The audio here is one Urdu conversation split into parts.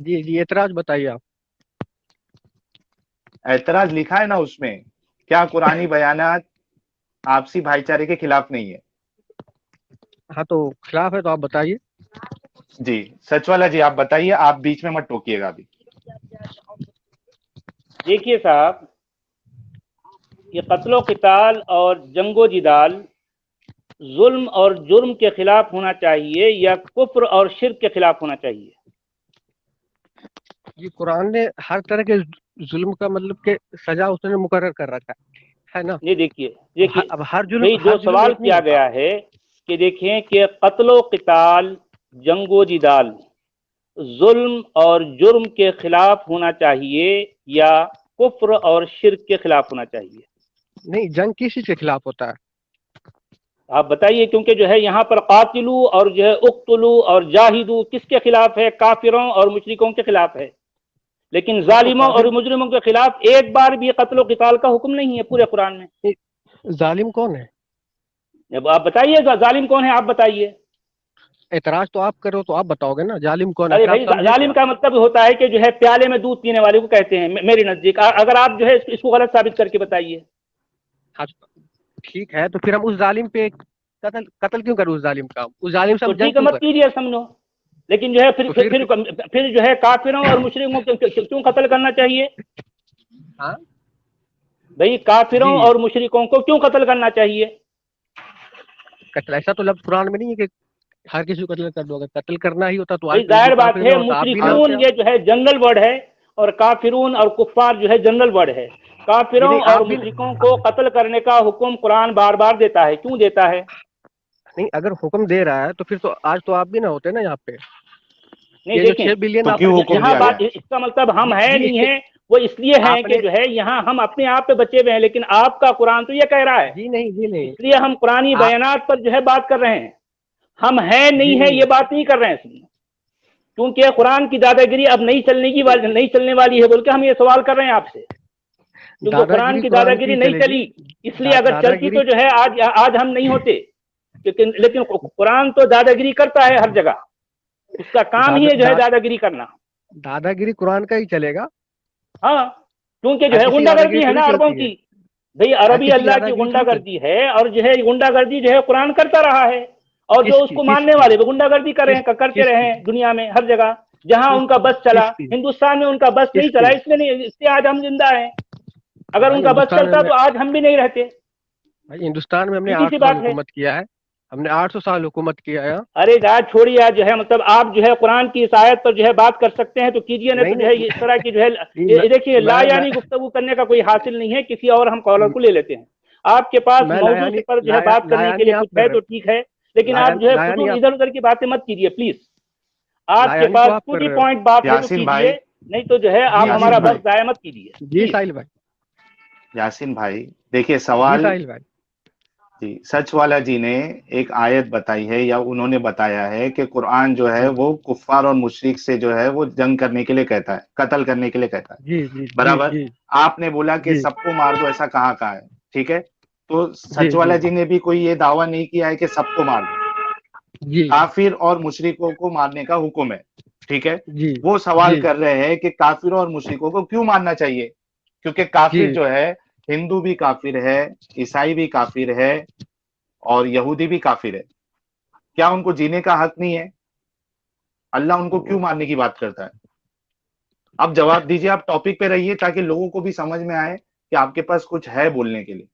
جی جی اعتراض بتائیے آپ. اعتراض لکھا ہے نا اس میں، کیا قرآنی بیانات آپسی بھائی چارے کے خلاف نہیں ہے؟ ہاں تو خلاف ہے تو آپ بتائیے. جی سچ والا جی آپ بتائیے، آپ بیچ میں مت ٹوکیے گا ابھی. دیکھیے صاحب، یہ قتل و قتال اور جنگ و جدال ظلم اور جرم کے خلاف ہونا چاہیے یا کفر اور شرک کے خلاف ہونا چاہیے؟ یہ قرآن نے ہر طرح کے ظلم کا مطلب کہ سزا اس نے مقرر کر رکھا ہے نا. یہ دیکھیے اب ہر بھئی جو ظلم سوال ایک نہیں کیا ہوتا. گیا ہے کہ دیکھیں کہ قتل و قتال جنگ و جدال ظلم اور جرم کے خلاف ہونا چاہیے یا کفر اور شرک کے خلاف ہونا چاہیے؟ نہیں، جنگ کسی کے خلاف ہوتا ہے. آپ بتائیے، کیونکہ جو ہے یہاں پر قاتلو اور جو ہے اقتلو اور جاہدو کس کے خلاف ہے؟ کافروں اور مشرکوں کے خلاف ہے. لیکن ہاں تو ظالموں اور کافر مجرموں کے خلاف ایک بار بھی قتل و قتال کا حکم نہیں ہے پورے قرآن میں. ظالم کون ہے؟ اب آپ بتائیے ظالم کون ہے، آپ بتائیے. اعتراض تو آپ کرو تو آپ بتاؤ گے نا ظالم کون ہے، ارے پھر آپ بھائی، سمجھے ظالم کیا. کا مطلب ہوتا ہے کہ جو ہے پیالے میں دودھ پینے والے کو کہتے ہیں میری نزدیک. اگر آپ جو ہے اس کو غلط ثابت کر کے بتائیے. ہاں ٹھیک ہے، تو پھر ہم اس ظالم پہ قتل کیوں کریں؟ اس ظالم کا، اس ظالم سے تو ہم جنگ ٹھیک ہے، کیوں مت کریں؟ کیجیے سمجھو. لیکن جو ہے تو پھر جو ہے کافروں اور مشرکوں کو کیوں قتل کرنا چاہیے؟ ہاں بھئی کافروں جی، اور مشرکوں کو کیوں قتل کرنا چاہیے؟ قتل ایسا تو لفظ قرآن میں نہیں ہے کہ ہر کسی کو قتل کر دو. اگر قتل کرنا ہی ہوتا تو آج بھئی کل جو ظاہر بات کافر ہے، نہ ہوتا آپ بھی نہ ہوتے. مشرکون یہ جو ہے جنرل ورڈ ہے اور کافرون اور کفار جو ہے جنرل ورڈ ہے. جی کافروں نہیں، اور آپ بھی مشرکوں کو قتل کرنے کا حکم قرآن بار بار دیتا ہے. کیوں دیتا ہے؟ نہیں، اگر حکم دے رہا ہے تو پھر تو آج تو آپ بھی نہ ہوتے نا یہاں پہ. نہیں یہ جو دیکھیں، 6 بلین تو آپ کیوں حکم یہاں دیا گیا؟ بات اس کا مطلب ہم ہیں جی نہیں ہیں، وہ اس لیے ہیں آپ کہ نے جو ہے یہاں ہم اپنے آپ پہ بچے ہوئے ہیں. لیکن آپ کا قرآن تو یہ کہہ رہا ہے، جی نہیں جی نہیں اس لیے ہم قرآنی آپ بیانات پر جو ہے بات کر رہے ہیں. ہم ہیں جی نہیں ہیں نہیں یہ بات نہیں کر رہے ہیں. کیونکہ قرآن کی دادا گیری اب نہیں چلنے والی ہے بول کے ہم یہ سوال کر رہے ہیں آپ سے. کیونکہ دادا قرآن گیری کی دادا کی گیری نہیں چلے گی. چلی، اس لیے اگر دادا چلتی گیری تو جو ہے آج ہم نہیں ہوتے. لیکن قرآن تو دادا گیری کرتا ہے ہر جگہ. اس کا کام ہی ہے جو ہے دادا گیری کرنا. دادا گیری قرآن کا ہی چلے گا. ہاں، کیونکہ جو ہر ہے کسی غنڈہ دادا گیری گردی ہے تھوڑی نا عربوں چلتی ہے. کی. بھئی ہر عربی کسی اللہ دادا کی گیری غنڈہ تھوڑی چلتی. گردی ہے، اور جو ہے غنڈہ گردی جو ہے قرآن کرتا رہا ہے. اور جو کس اس کی کو کس ماننے کی والے وہ غنڈہ گردی کرتے کس رہے کی ہیں دنیا میں ہر جگہ جہاں ان کا بس چلا. کس کی ہندوستان میں ان کا بس نہیں کس چلا، کی اس لیے آج ہم زندہ ہیں. اگر ان بھائی کا بس ہندوستان میں چلتا تو آج ہم بھی نہیں رہتے. بھائی ہندوستان میں ہم نے سیدھی سی 800 سال بات ہے. حکومت کیا ہے. ہم نے 800 سال حکومت کیا ہے. ارے آج چھوڑیے، آج جو ہے مطلب آپ جو ہے قرآن کی اس آیت پر جو ہے بات کر سکتے ہیں تو کیجیے، نہیں تو جو ہے اس طرح کی جو ہے دیکھیے لا میں یعنی گفتگو کرنے کا کوئی حاصل نہیں ہے. کسی اور ہم کالر کو لے لیتے ہیں. آپ کے پاس میں موضوع لایانی پر جو ہے بات کرنے کے لایانی لیے آپ کچھ کر ہے رہے تو ٹھیک ہے، لیکن ہیں. آپ جو ہے لایانی فضول آپ ادھر ادھر کی باتیں مت کیجیے پلیز. آپ کے لایانی تو پاس آپ ٹو کر دی رہے ہو. پوائنٹ بات ہے تو یاسین کیجیے، بھائی، نہیں تو جو ہے آپ جی جی ہمارا یاسین جی بھائی، وقت ضائع مت کیجیے. جی جی ساحل بھائی. یاسین بھائی دیکھیے جی سوال. ساحل بھائی. جی سچ والا جی نے ایک آیت بتائی ہے یا انہوں نے بتایا ہے کہ قرآن جو ہے وہ کفار اور مشرک سے جو ہے وہ جنگ کرنے کے لیے کہتا ہے، قتل کرنے کے لیے کہتا ہے. جی جی جی برابر. جی آپ نے بولا کہ جی سب کو مار دو، ایسا کہاں کہا ہے؟ ٹھیک ہے، تو جی سچ والا جی نے بھی کوئی یہ دعویٰ نہیں کیا ہے کہ سب کو مار دو. جی کافر اور مشرکوں کو مارنے کا حکم ہے. ٹھیک ہے، جی وہ سوال جی کر رہے ہیں کہ کافروں اور مشرکوں کو کیوں مارنا چاہیے؟ کیونکہ کافر جی جو ہے ہندو بھی کافر ہے، عیسائی بھی کافر ہے، اور یہودی بھی کافر ہے. کیا ان کو جینے کا حق نہیں ہے؟ اللہ ان کو کیوں مارنے کی بات کرتا ہے؟ اب جواب دیجیے، آپ ٹاپک پہ رہیے تاکہ لوگوں کو بھی سمجھ میں آئے کہ آپ کے پاس کچھ ہے بولنے کے لیے.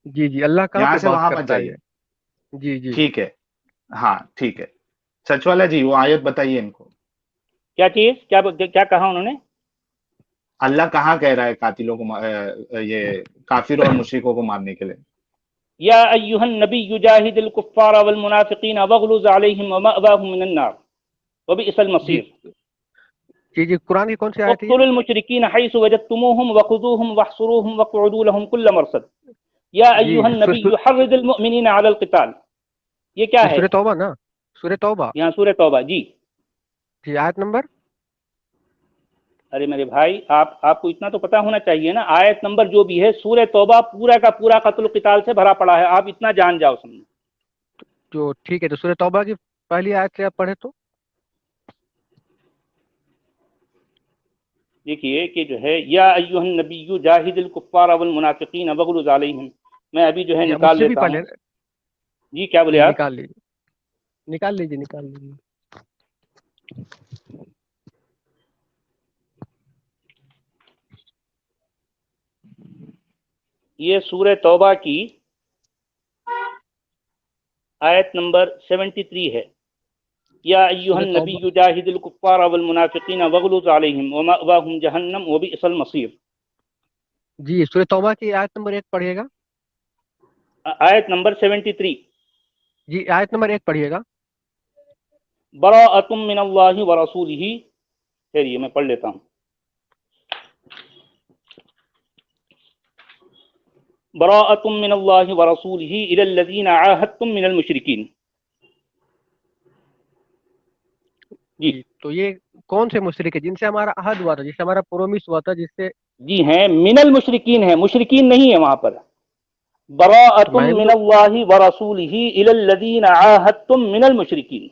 جی جی اللہ کہاں یہاں پہ سے بات وہاں مت کرتا ہے جائیے. یہ. جی جی ٹھیک ہے، ہاں ٹھیک ہے. سچ والا جی وہ آیت بتائیے ان کو. کیا چیز کیا کہا انہوں نے؟ اللہ کہاں کہہ رہا ہے قاتلوں کو یہ کافروں اور مشرکوں کو مارنے کے لیے؟ یا ایھا النبی جاہد الکفار والمنافقین واغلظ علیہم ومأواہم من النار وبئس جی المصیر. جی جی قرآن کی کون سی آیت ہے یہ؟ اقتلوا المشرکین حیث وجدتموہم وخذوہم واحصروہم واقعدوا لہم کل مرصد. یا جی ایھا النبی حرض المؤمنین علی القتال. یہ کیا ہے؟ سورہ توبہ نا، سورہ توبہ. یہاں سورہ توبہ. جی جی آیت نمبر. ارے میرے بھائی، آپ کو اتنا تو پتا ہونا چاہیے نا، آیت نمبر جو بھی ہے سورہ توبہ پورا کا پورا قتل و قتال سے بھرا پڑا ہے. آپ اتنا جان جاؤ سمجھو. جو ٹھیک ہے، تو سورہ توبہ کی پہلی آیت سے آپ پڑھے تو. دیکھیے کہ جو ہے یا ایھا النبی جاہد الکفار والمنافقین وغلظ علیہم، میں ابھی جو ہے جی، نکال مجھ سے بھی لیتا پڑھ ہوں. لیں. جی کیا بولے جی آپ؟ نکال لیجیے، نکال لیجیے، نکال لیجیے. یہ سورہ توبہ کی آیت نمبر 73 ہے. یا ایھا سورۃ النبی توبہ. جاہد الکفار والمنافقین وغلظ علیہم ومأواہم جہنم وبئس المصیر. جی سورۃ توبہ کی آیت نمبر 1 پڑھیے گا. آیت نمبر 73. جی آیت نمبر 1 پڑھیے گا. براءۃ من اللہ ورسولہ. چلیے میں پڑھ لیتا ہوں. براءۃ من اللہ ورسولہ الی الذین عاہدتم من المشرکین. جی جی تو یہ کون سے مشرک ہے جن سے ہمارا عہد ہوا تھا، جس سے ہمارا پرومس ہوا تھا، جس سے جی ہیں من المشرکین ہے، مشرکین نہیں ہے وہاں پر. براءۃ میں نے بھی من تو. اللہ ورسولہ الی الذین عاہدتم من المشرکین.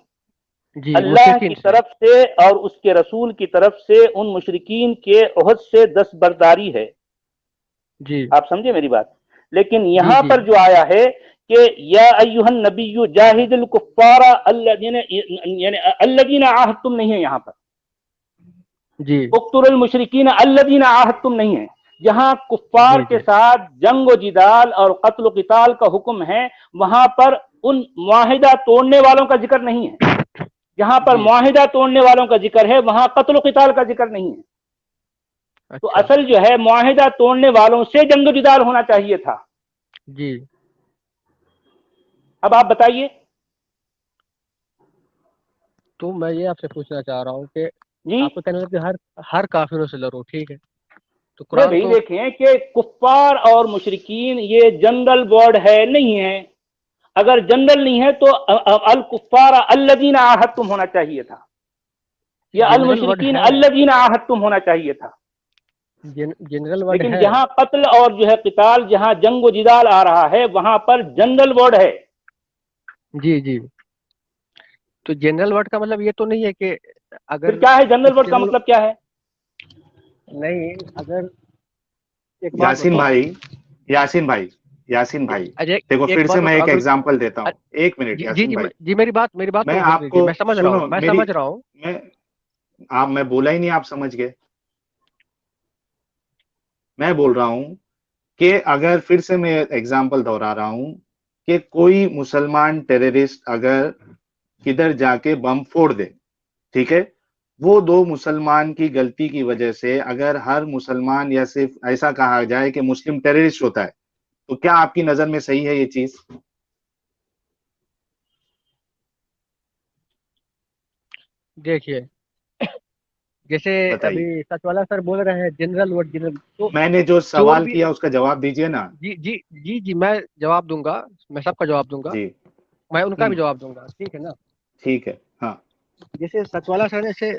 جی اللہ مشرکین کی سے. طرف سے اور اس کے رسول کی طرف سے ان مشرکین کے عہد سے دستبرداری ہے. جی آپ سمجھے میری بات؟ لیکن جی یہاں جی پر جو آیا ہے کہ یا ایھا النبی جاہد الکفار یعنی الذین عاہدتم نہیں ہے یہاں پر. جی اقتلوا المشرکین الذین عاہدتم نہیں ہے. جہاں کفار جی کے جی ساتھ جنگ و جدال اور قتل و قتال کا حکم ہے، وہاں پر ان معاہدہ توڑنے والوں کا ذکر نہیں ہے. جہاں پر جی معاہدہ توڑنے والوں کا ذکر ہے وہاں قتل و قتال کا ذکر نہیں ہے. تو اچھا. اصل جو ہے معاہدہ توڑنے والوں سے جنگ و جدال ہونا چاہیے تھا. جی اب آپ بتائیے. تو میں یہ آپ سے پوچھنا چاہ رہا ہوں کہ جی آپ کو کہنا ہے کہ ہر کافروں سے لڑو، ٹھیک ہے؟ تو نہیں قرآن بھائی تو. دیکھیں کہ کفار اور مشرکین یہ جنرل ورڈ ہے نہیں ہے. اگر جنرل نہیں ہے تو الکفار الذین عاہدتم ہونا چاہیے تھا، یا جنرل ورڈ المشرکین ہے. الذین عاہدتم ہونا چاہیے تھا. جنرل ورڈ لیکن ہے. جہاں قتل اور جو ہے قتال، جہاں جنگ و جدال آ رہا ہے وہاں پر جنرل ورڈ ہے. جی جی تو جنرل ورڈ کا مطلب یہ تو نہیں ہے کہ پھر اگر کیا ہے جنرل ورڈ کسی کا مطلب کیا ہے؟ نہیں، اگر ایک بات یاسین بتاؤ. بھائی، یاسین بھائی، یاسین بھائی، اجے دیکھو ایک پھر بات سے میں بتاؤ. ایک اگر ایگزامپل دیتا ہوں. ایک منٹ جی یاسین جی بھائی، جی میری بات میں تو ہونے آپ دیجیے. کو میں سمجھ رہا ہوں، سنو میں میری، سمجھ رہا ہوں. میں آپ، میں بولا ہی نہیں آپ سمجھ گئے. میں بول رہا ہوں کہ اگر پھر سے میں ایگزامپل دہرا رہا ہوں کہ کوئی مسلمان ٹیررسٹ اگر کدھر جا کے بم پھوڑ دے، ٹھیک ہے، وہ دو مسلمان کی غلطی کی وجہ سے اگر ہر مسلمان یا صرف ایسا کہا جائے کہ مسلم ٹیررسٹ ہوتا ہے، تو کیا آپ کی نظر میں صحیح ہے یہ چیز؟ دیکھیے جیسے ابھی بتائیے. سچ والا سر بول رہے ہیں جنرل ورڈ جنرل، تو میں نے جو چور سوال بھی. کیا اس کا جواب دیجئے نا. جی جی جی جی میں جواب دوں گا. میں سب کا جواب دوں گا. جی. میں ان کا بھی جواب دوں گا، ٹھیک ہے نا؟ ٹھیک ہے. ہاں. جیسے سچ والا سر نے سے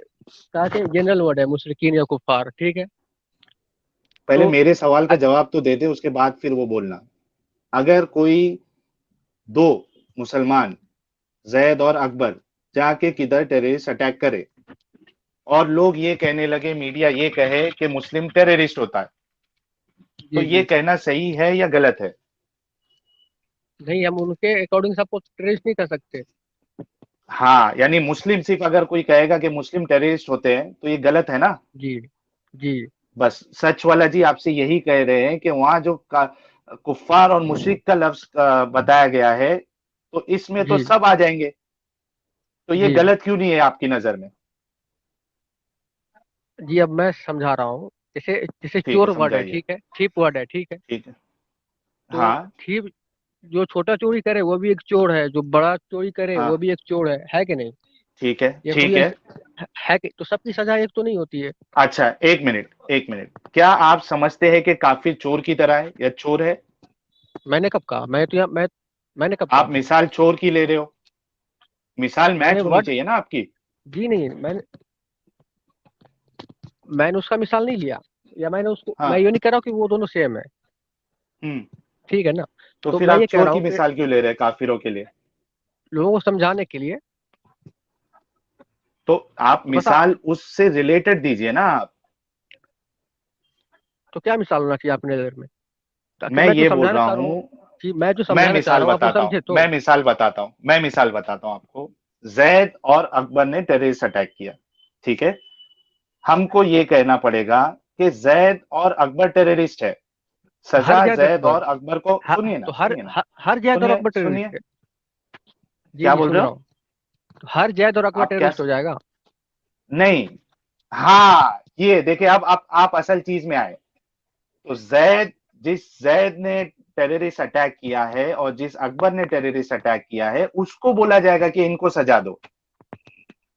کہا کہ جنرل ورڈ ہے مشرکین یا کفار، ٹھیک ہے؟ پہلے تو میرے سوال کا جواب تو دے دے، اس کے بعد پھر وہ بولنا. اگر کوئی دو مسلمان زید اور اکبر جا کے کدھر ٹیررسٹ اٹیک کرے اور لوگ یہ کہنے لگے، میڈیا یہ کہے کہ مسلم ٹیررسٹ ہوتا ہے، تو جی یہ جی کہنا صحیح ہے یا غلط ہے؟ نہیں، ہم ان کے اکارڈنگ سب کو ٹریس نہیں کر سکتے. ہاں، یعنی مسلم صرف اگر کوئی کہے گا کہ مسلم ٹیررسٹ ہوتے ہیں تو یہ غلط ہے نا؟ جی جی بس سچ والا جی آپ سے یہی کہہ رہے ہیں کہ وہاں جو کفار اور مشرک کا لفظ بتایا گیا ہے تو اس میں تو جی سب آ جائیں گے، تو یہ جی غلط کیوں نہیں ہے آپ کی نظر میں؟ جی اب میں سمجھا رہا ہوں. جیسے جیسے ٹھیک چور ہے، ورڈ ہے، سمجھائیے. ٹھیک ہے، تھیپ ورڈ ہے، ٹھیک ہے. ٹھیک ہے. تو ہاں. تھیپ جو چھوٹا چوری کرے وہ بھی ایک چور ہے، جو بڑا چوری کرے ہاں. وہ بھی ایک چور ہے کہ نہیں؟ ٹھیک ہے. یا کوئی ٹھیک ہے. ہے کہ تو سب کی سزا ایک تو نہیں ہوتی ہے. اچھا، ایک منٹ، ایک منٹ. کیا آپ سمجھتے ہیں کہ کافر چور کی طرح ہے یا چور ہے؟ میں نے کب کہا؟ میں نے کب آپ کہا؟ مثال چور کی لے رہے ہو، مثال میں نے میچ ہونی ورڈ. چاہیے نا آپ کی. جی نہیں، میں نے اس کا مثال نہیں لیا، یا میں نے اس کو، ہاں. میں یہ نہیں کہہ رہا کہ وہ دونوں سیم ہے، ہوں. ٹھیک ہے نا؟ تو تو پھر میں آپ یہ کہہ چور رہا کی ہوں کہ مثال کیوں لے رہے ہیں کافروں کے لیے؟ لوگوں کو سمجھانے کے لیے. تو آپ تو بس مثال اس سے ریلیٹڈ دیجئے نا آپ. تو کیا مثال ہونا چاہیے اپنے نظر میں؟ تاکہ میں میں جو یہ بول سمجھانا رہا چاہ رہا ہوں، ہوں، جی میں جو میں سمجھانا چاہ مثال رہا ہوں آپ وہ بتاتا ہوں، سمجھے تو؟ میں مثال بتاتا ہوں آپ کو. زید اور اکبر نے ٹیررسٹ اٹیک کیا، ٹھیک ہے. ہم کو یہ کہنا پڑے گا کہ زید اور اکبر ٹیررسٹ ہے، ہر سزا جید زید اکبر، اور اکبر کو. سنیے نا، تو سنیے نا، ہر جید اور سنیے اکبر سنیے، ٹیررسٹ ہے. جی کیا جی بول سن رہے رہا ہو ہوں. تو ہر جید اور اکبر آپ؟ کیا ٹیررسٹ ہو جائے گا؟ نہیں، ہاں یہ دیکھیں، اب آپ اصل چیز میں آئے. تو جس زید نے ٹیررسٹ اٹیک کیا ہے اور جس اکبر نے ٹیررسٹ اٹیک کیا ہے، اس کو بولا جائے گا کہ ان کو سزا دو،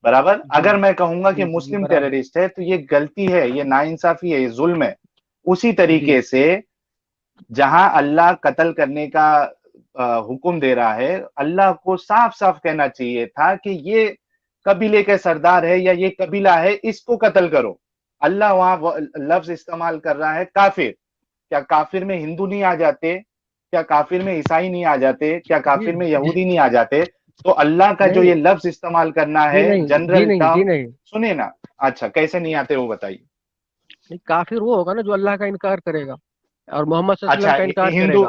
برابر. جی اگر میں کہوں گا کہ جی جی جی مسلم برابر. ٹیررسٹ ہے تو یہ غلطی ہے، یہ ناانصافی ہے، یہ ظلم ہے. اسی جی طریقے سے جہاں اللہ قتل کرنے کا حکم دے رہا ہے، اللہ کو صاف صاف کہنا چاہیے تھا کہ یہ قبیلے کے سردار ہے یا یہ قبیلہ ہے، اس کو قتل کرو. اللہ وہاں لفظ استعمال کر رہا ہے کافر. کیا کافر میں ہندو نہیں آ جاتے؟ کیا کافر میں عیسائی نہیں آ جاتے؟ کیا جی کافر میں جی یہودی نہیں آ جاتے؟ تو اللہ کا جو نہیں یہ لفظ استعمال کرنا جی ہے نہیں جی جنرل نہیں جی ٹرم. نہیں سنیں نا، اچھا کیسے نہیں آتے وہ بتائیے. نہیں، کافر وہ ہوگا نا جو اللہ کا انکار کرے گا اور محمد صلی اللہ علیہ اچھا وسلم کا انکار کرے ہندو، گا.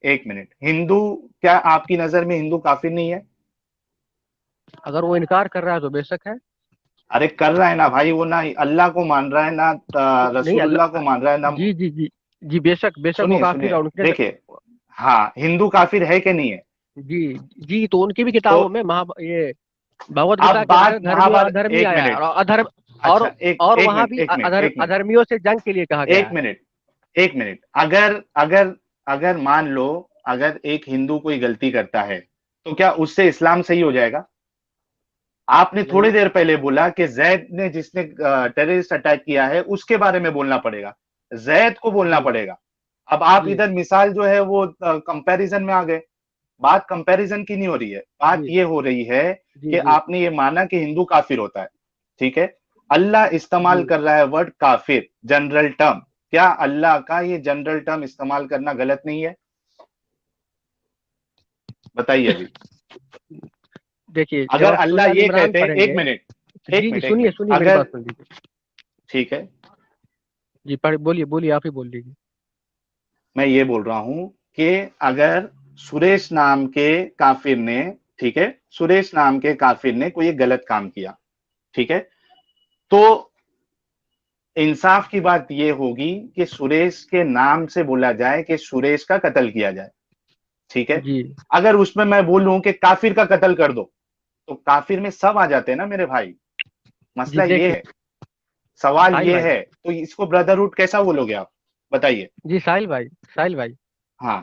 ایک منٹ، ہندو، کیا آپ کی نظر میں ہندو کافر نہیں ہے؟ اگر وہ انکار کر رہا ہے تو بے شک ہے. ارے کر رہا ہے نا بھائی، وہ نہ اللہ کو مان رہا ہے، نہ نہیں رسول اللہ اللہ، کو مان رہا ہے، نہ. جی جی جی جی بے شک وہ سنیے کافر سنیے، ہے ان کے. دیکھیے، ہاں ہندو کافر ہے کہ نہیں ہے؟ جی جی تو ان کی بھی تو کتابوں میں یہ بھگوت گیتا اب کے اندر بات دھرمیو مہابھارت، ادھرمی ایک آیا ہے، منٹ، اور ادھرم، اور اچھا اور ایک وہاں منٹ، بھی ایک منٹ، ایک منٹ، ادھرمیوں سے جنگ کے لیے کہا گیا ایک ہے. منٹ، ایک منٹ. اگر مان لو، اگر ایک ہندو کوئی غلطی کرتا ہے تو کیا اس سے اسلام صحیح ہو جائے گا؟ آپ نے تھوڑی نہیں دیر پہلے بولا کہ زید نے جس نے ٹیررسٹ اٹیک کیا ہے اس کے بارے میں بولنا پڑے گا، زید کو بولنا جی پڑے گا. اب آپ جی ادھر مثال جو ہے وہ کمپیریزن میں آ گئے. بات کمپیریزن کی نہیں ہو رہی ہے، بات جی یہ ہو رہی ہے جی کہ جی آپ نے یہ مانا کہ ہندو کافر ہوتا ہے، ٹھیک ہے. اللہ استعمال جی کر رہا ہے ورڈ کافر، جنرل ٹرم. کیا اللہ کا یہ جنرل ٹرم استعمال کرنا غلط نہیں ہے؟ بتائیے ابھی. دیکھیے جب اگر آپ سورہ اللہ ال یہ عمران کہتے، پڑھیں ایک گے. منٹ، جی جی ایک سنیے منٹ، سنیے میری اگر، بات سن لیجیے. ٹھیک ہے، جی بولیے بولیے، آپ ہی بول لیجیے. میں یہ بول رہا ہوں کہ اگر سریش نام کے کافر نے، ٹھیک ہے، سریش نام کے کافر نے کوئی غلط کام کیا، ٹھیک ہے، تو انصاف کی بات یہ ہوگی کہ سریش کے نام سے بولا جائے کہ سریش کا قتل کیا جائے، ٹھیک ہے. جی اگر اس میں بولوں کہ کافر کا قتل کر دو تو کافر میں سب آ جاتے ہیں نا میرے بھائی. جی مسئلہ یہ دیکھیے ہے، سوال ساحل یہ بھائی، ہے. تو اس کو بردرہوڈ کیسا بولو گے آپ؟ بتائیے. جی ساحل بھائی، ہاں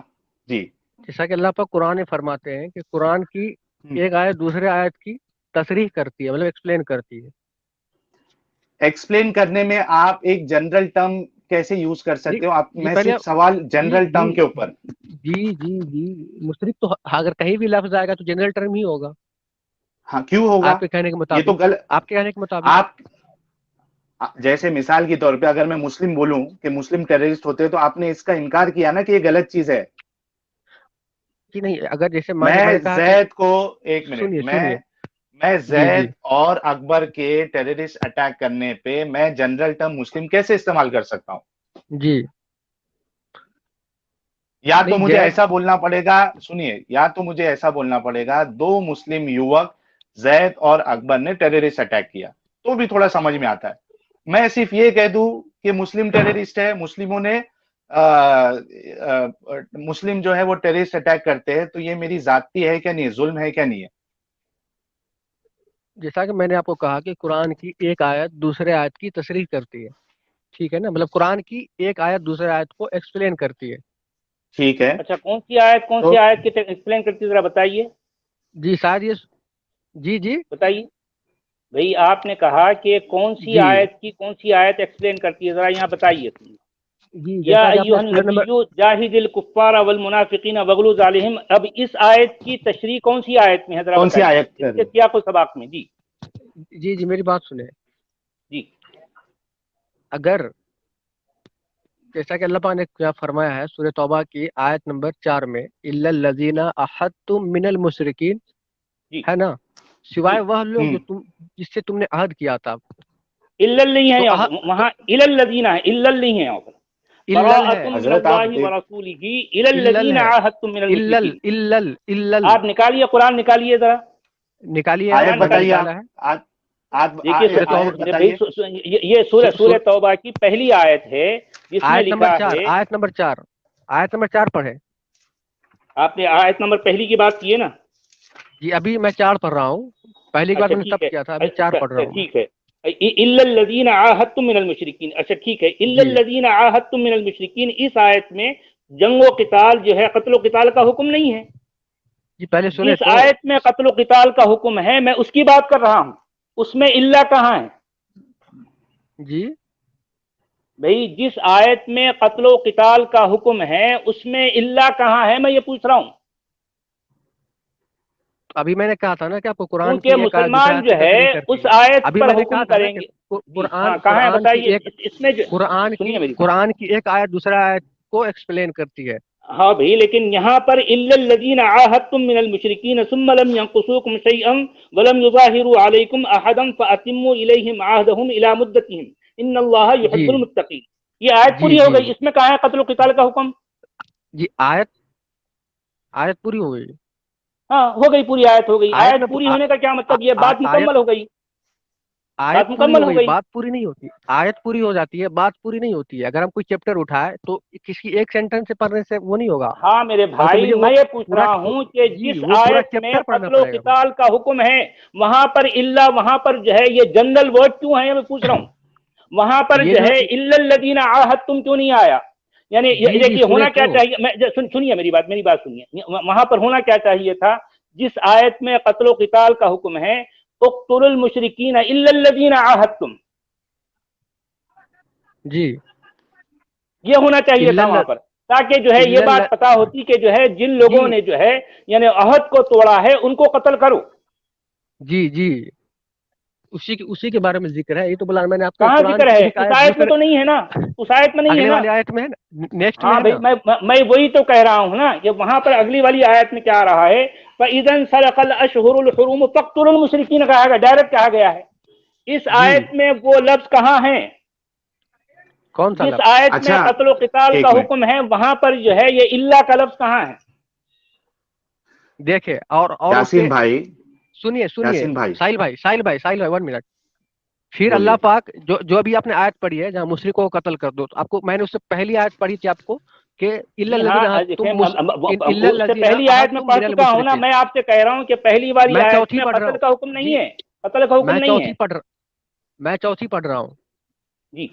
جی. جیسا کہ اللہ پاک قرآن میں فرماتے ہیں کہ قرآن کی ایک آیت دوسرے آیت کی تصریح کرتی ہے، مطلب ایکسپلین کرتی ہے. ایکسپلین کرنے میں آپ ایک جنرل ٹرم کیسے یوز کر جی سکتے ہو؟ آپ، جی میں پہلے، صرف سوال جی جنرل جی ٹرم کے اوپر. جی جی جی مشرک تو اگر کہیں بھی لفظ آئے گا تو جنرل ٹرم ہی ہوگا ہاں کیوں ہوگا؟ آپ کے کہنے کے یہ تو مطابق. آپ کے کہنے کے مطابق آپ جیسے مثال کے طور پہ اگر میں مسلم بولوں کہ مسلم ٹیررسٹ ہوتے تو آپ نے اس کا انکار کیا نا کہ یہ غلط چیز ہے. کہ نہیں، اگر جیسے میں میں نے کہا کہ زید کو، ایک منٹ، سنیے سنیے. میں جی جی زید اور اکبر کے ٹیررسٹ اٹیک کرنے پہ میں جنرل ٹرم مسلم کیسے استعمال کر سکتا ہوں؟ جی یا تو نہیں مجھے زید، ایسا بولنا پڑے گا، سنیے، یا تو مجھے ایسا بولنا پڑے گا دو مسلم یوک زید اور اکبر نے ٹیررسٹ اٹیک کیا تو بھی تھوڑا سمجھ میں آتا ہے. میں صرف یہ کہہ دوں کہ مسلم ٹیررسٹ ہے، مسلموں نے مسلم جو ہے وہ ٹیررسٹ اٹیک کرتے ہیں، تو یہ میری ذاتی ہے کیا نہیں ہے؟ ظلم ہے کیا نہیں ہے؟ جیسا کہ میں نے آپ کو کہا کہ قرآن کی ایک آیت دوسرے آیت کی تصریح کرتی ہے، ٹھیک ہے نا، مطلب قرآن کی ایک آیت دوسرے آیت کو ایکسپلین کرتی ہے. ٹھیک ہے. اچھا کون سی تو آیت کی ایکسپلین کرتی ذرا بتائیے. جی شاید یہ، جی جی بتائیے بھئی، آپ نے کہا کہ کون سی جی آیت ایکسپلین کرتی ہے، ذرا یہاں بتائیے. جی یا جیسا کہ آپ ایھا نے سورہ النبی نمبر، جاہد الکفار والمنافقین واغلظ علیہم. اب اس آیت کی تشریح کون سی آیت میں ہے ذرا کون سی بتائیے آیت اس کر کے رہی؟ سیاق و سباق میں. جی جی جی میری بات سنیں. جی اگر جیسا کہ اللہ پاک نے کیا فرمایا ہے سورہ توبہ کی آیت نمبر 4 میں، الا الذین عاہدتم من المشرکین، جی ہے نا، جی. سوائے وہ لوگ جو جس سے تم نے عہد کیا تھا. الا نہیں ہے تو وہاں، الا الذین ہے، الا نہیں ہے وہاں پر. براءۃ من حضرت آپ اللہ ورسولہ الی الذین عاہدتم من المشرکین. آپ نکالیے قرآن، نکالیے ذرا نکالیے آیت قرآن میں نے بتائیے نکالا ہے. دیکھیے آیت بتائیے. یہ سورہ توبہ کی پہلی آیت ہے جس میں آیت نمبر لکھا 4، ہے. آیت نمبر 4، آیت نمبر 4 پڑھے. آپ نے آیت نمبر پہلی کی بات کی ہے نا؟ جی ابھی میں 4 پڑھ رہا ہوں، پہلی بار اچھا میں نے ٹھیک تب ہے، کیا تھا، ابھی 4 پڑھ رہا ہوں. ٹھیک ہے. الا الذین عاہدتم من المشرکین. اچھا ٹھیک ہے، الا جی الذین عاہدتم من المشرکین. اس آیت میں جنگ و قتال جو ہے، قتل و قتال کا حکم نہیں ہے. جی پہلے سنے جس تو. آیت میں قتل و قتال کا حکم ہے میں اس کی بات کر رہا ہوں. اس میں الا کہاں ہے جی بھئی؟ جس آیت میں قتل و قتال کا حکم ہے اس میں الا کہاں ہے، میں یہ پوچھ رہا ہوں. ابھی میں نے کہا تھا نا کہ آپ کو قرآن کیونکہ کی ایک آیت دوسرے مسلمان آیت سے جو کبھی ہے نہیں کرتی اس ہے. آیت ابھی پر میں نے کہا حکم تھا نا کریں کہ گے. جی ہاں، قرآن کہاں ہے قرآن کی بتائیے. ایک اس میں جو سنیے میری بات. قرآن کی ایک آیت دوسرا آیت کو ایکسپلین کرتی ہے. ہاں بھائی، لیکن یہاں پر الا الذین عاہدتم من المشرکین ثم لم ينقصوکم شیئا ولم یظاہروا علیکم احدا فاتموا الیہم عہدہم الی مدتہم ان اللہ جی یحب المتقین. یہ آیت جی پوری ہو جی گئی. اس میں کہاں ہے قتل و قتال کا حکم؟ جی آیت پوری ہو گئی. ہاں ہو گئی، پوری آیت ہو گئی. آیت آیت میں پوری ہونے کا کیا مطلب؟ یہ بات آیت مکمل ہو گئی. آیت بات پوری مکمل ہو ہو گئی، گئی. بات پوری نہیں ہوتی. آیت پوری ہو جاتی ہے، بات پوری نہیں ہوتی ہے. اگر ہم کوئی چیپٹر اٹھائے تو کسی ایک سینٹنس سے پڑھنے سے وہ نہیں ہوگا، ہاں میرے بلکہ بھائی، مجھے وہ میں یہ پوچھ پورا رہا ہوں کہ جی جس وہ پورا آیت میں چیپٹر پڑھنا قتل و پڑے گا. قتال کا حکم ہے وہاں پر الا، وہاں پر جو ہے یہ جنرل ورڈ کیوں ہے، یہ میں پوچھ رہا ہوں. وہاں پر یہ جو ہے الا الذین عاہدتم کیوں نہیں آیا؟ یعنی جی جی دیکھیے سنے ہونا کیا تو. چاہیے. سنیے میری بات سنیے. وہاں پر ہونا کیا چاہیے تھا؟ جس آیت میں قتل و قتال کا حکم ہے اقتلوا المشرکین الا الذین عاہدتم، جی یہ ہونا چاہیے تھا وہاں پر، تاکہ جو ہے یہ بات پتا ہوتی کہ جو ہے جن جی لوگوں نے جو ہے یعنی عہد کو توڑا ہے ان کو قتل کرو. جی جی اسی کے بارے میں ذکر ہے. یہ تو بولا میں نے آپ کو کہاں قرآن ذکر کی ہے؟ ایک اس آیت آیت میں دوسرے تو نہیں ہے نا. اس آیت میں نہیں ہے اگلے نا. والے آیت میں ہے نا، نیکسٹ میں ہاں ہے بھائی، نا. میں وہی تو کہہ رہا ہوں نا کہ وہاں پر اگلی والی آیت میں کیا آ رہا ہے؟ فَإِذَا انْسَلَخَ الْأَشْهُرُ الْحُرُمُ فَاقْتُلُوا الْمُشْرِكِينَ کہا گیا، ڈائریکٹ کہا گیا ہے. اس جی آیت میں وہ لفظ کہاں ہیں؟ کون سا جس لفظ؟ آیت میں اچھا قتل و قتال ایک کا منٹ. حکم ہے وہاں پر جو ہے یہ اللہ کا لفظ کہاں ہے؟ دیکھے اور اس یاسین کے بھائی، سنیے یاسین بھائی ساحل بھائی 1 منٹ. پھر اللہ بولیے. پاک جو ابھی آپ نے آیت پڑھی ہے جہاں مشرکوں کو قتل کر دو، تو آپ کو میں نے اس سے پہلی آیت پڑھی تھی آپ کو کہ الا جی الذین ہاں دیکھیں، الا اس سے الذین پہلی آیت میں عاہدتم پڑھ من چکا ہوں نا. المشرکین. میں آپ سے کہہ رہا ہوں کہ پہلی والی میں آیت چوتھی میں پڑھ رہا قتل ہوں. کا حکم نہیں جی ہے. قتل کا حکم میں نہیں ہے. چوتھی پڑھ رہا ہوں. جی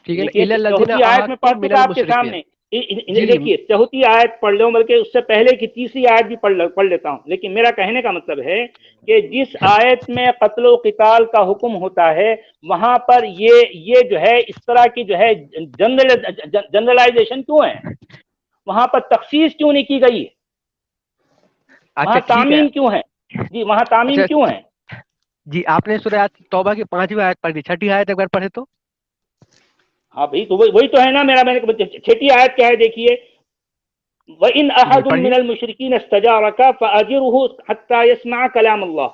ٹھیک ہے نا. دیکھیے، الا الذین چوتھی آیت میں پڑھ عاہدتم من چکا آپ کے المشرکین. سامنے. جی جی دیکھیے چوتھی آیت پڑھ لو، بلکہ اس سے پہلے کی تیسری آیت بھی پڑھ لیتا ہوں. لیکن میرا کہنے کا مطلب ہے کہ جس آیت میں قتل و قتال کا حکم ہوتا ہے وہاں پر یہ جو ہے اس طرح کی جو ہے جنرلائزیشن کیوں ہے؟ وہاں پر تخصیص کیوں نہیں کی گئی؟ اچھا وہاں ٹھیک ہے. تعمیم کیوں ہے؟ جی وہاں تعمیم اچھا کیوں ہے؟ جی آپ نے سورہ توبہ کی 5ویں آیت پڑھی، 6ٹھی آیت ایک بار پڑھے تو. ہاں بھائی، تو وہی تو ہے نا. میں نے چھٹی آیت کیا ہے دیکھیے. وَإِنْ جی أَحَدٌ پڑھیے. مِّنَ الْمُشْرِكِينَ اسْتَجَارَكَ فَأَجِرْهُ حَتَّى يَسْمَعَ كَلَامَ اللَّهِ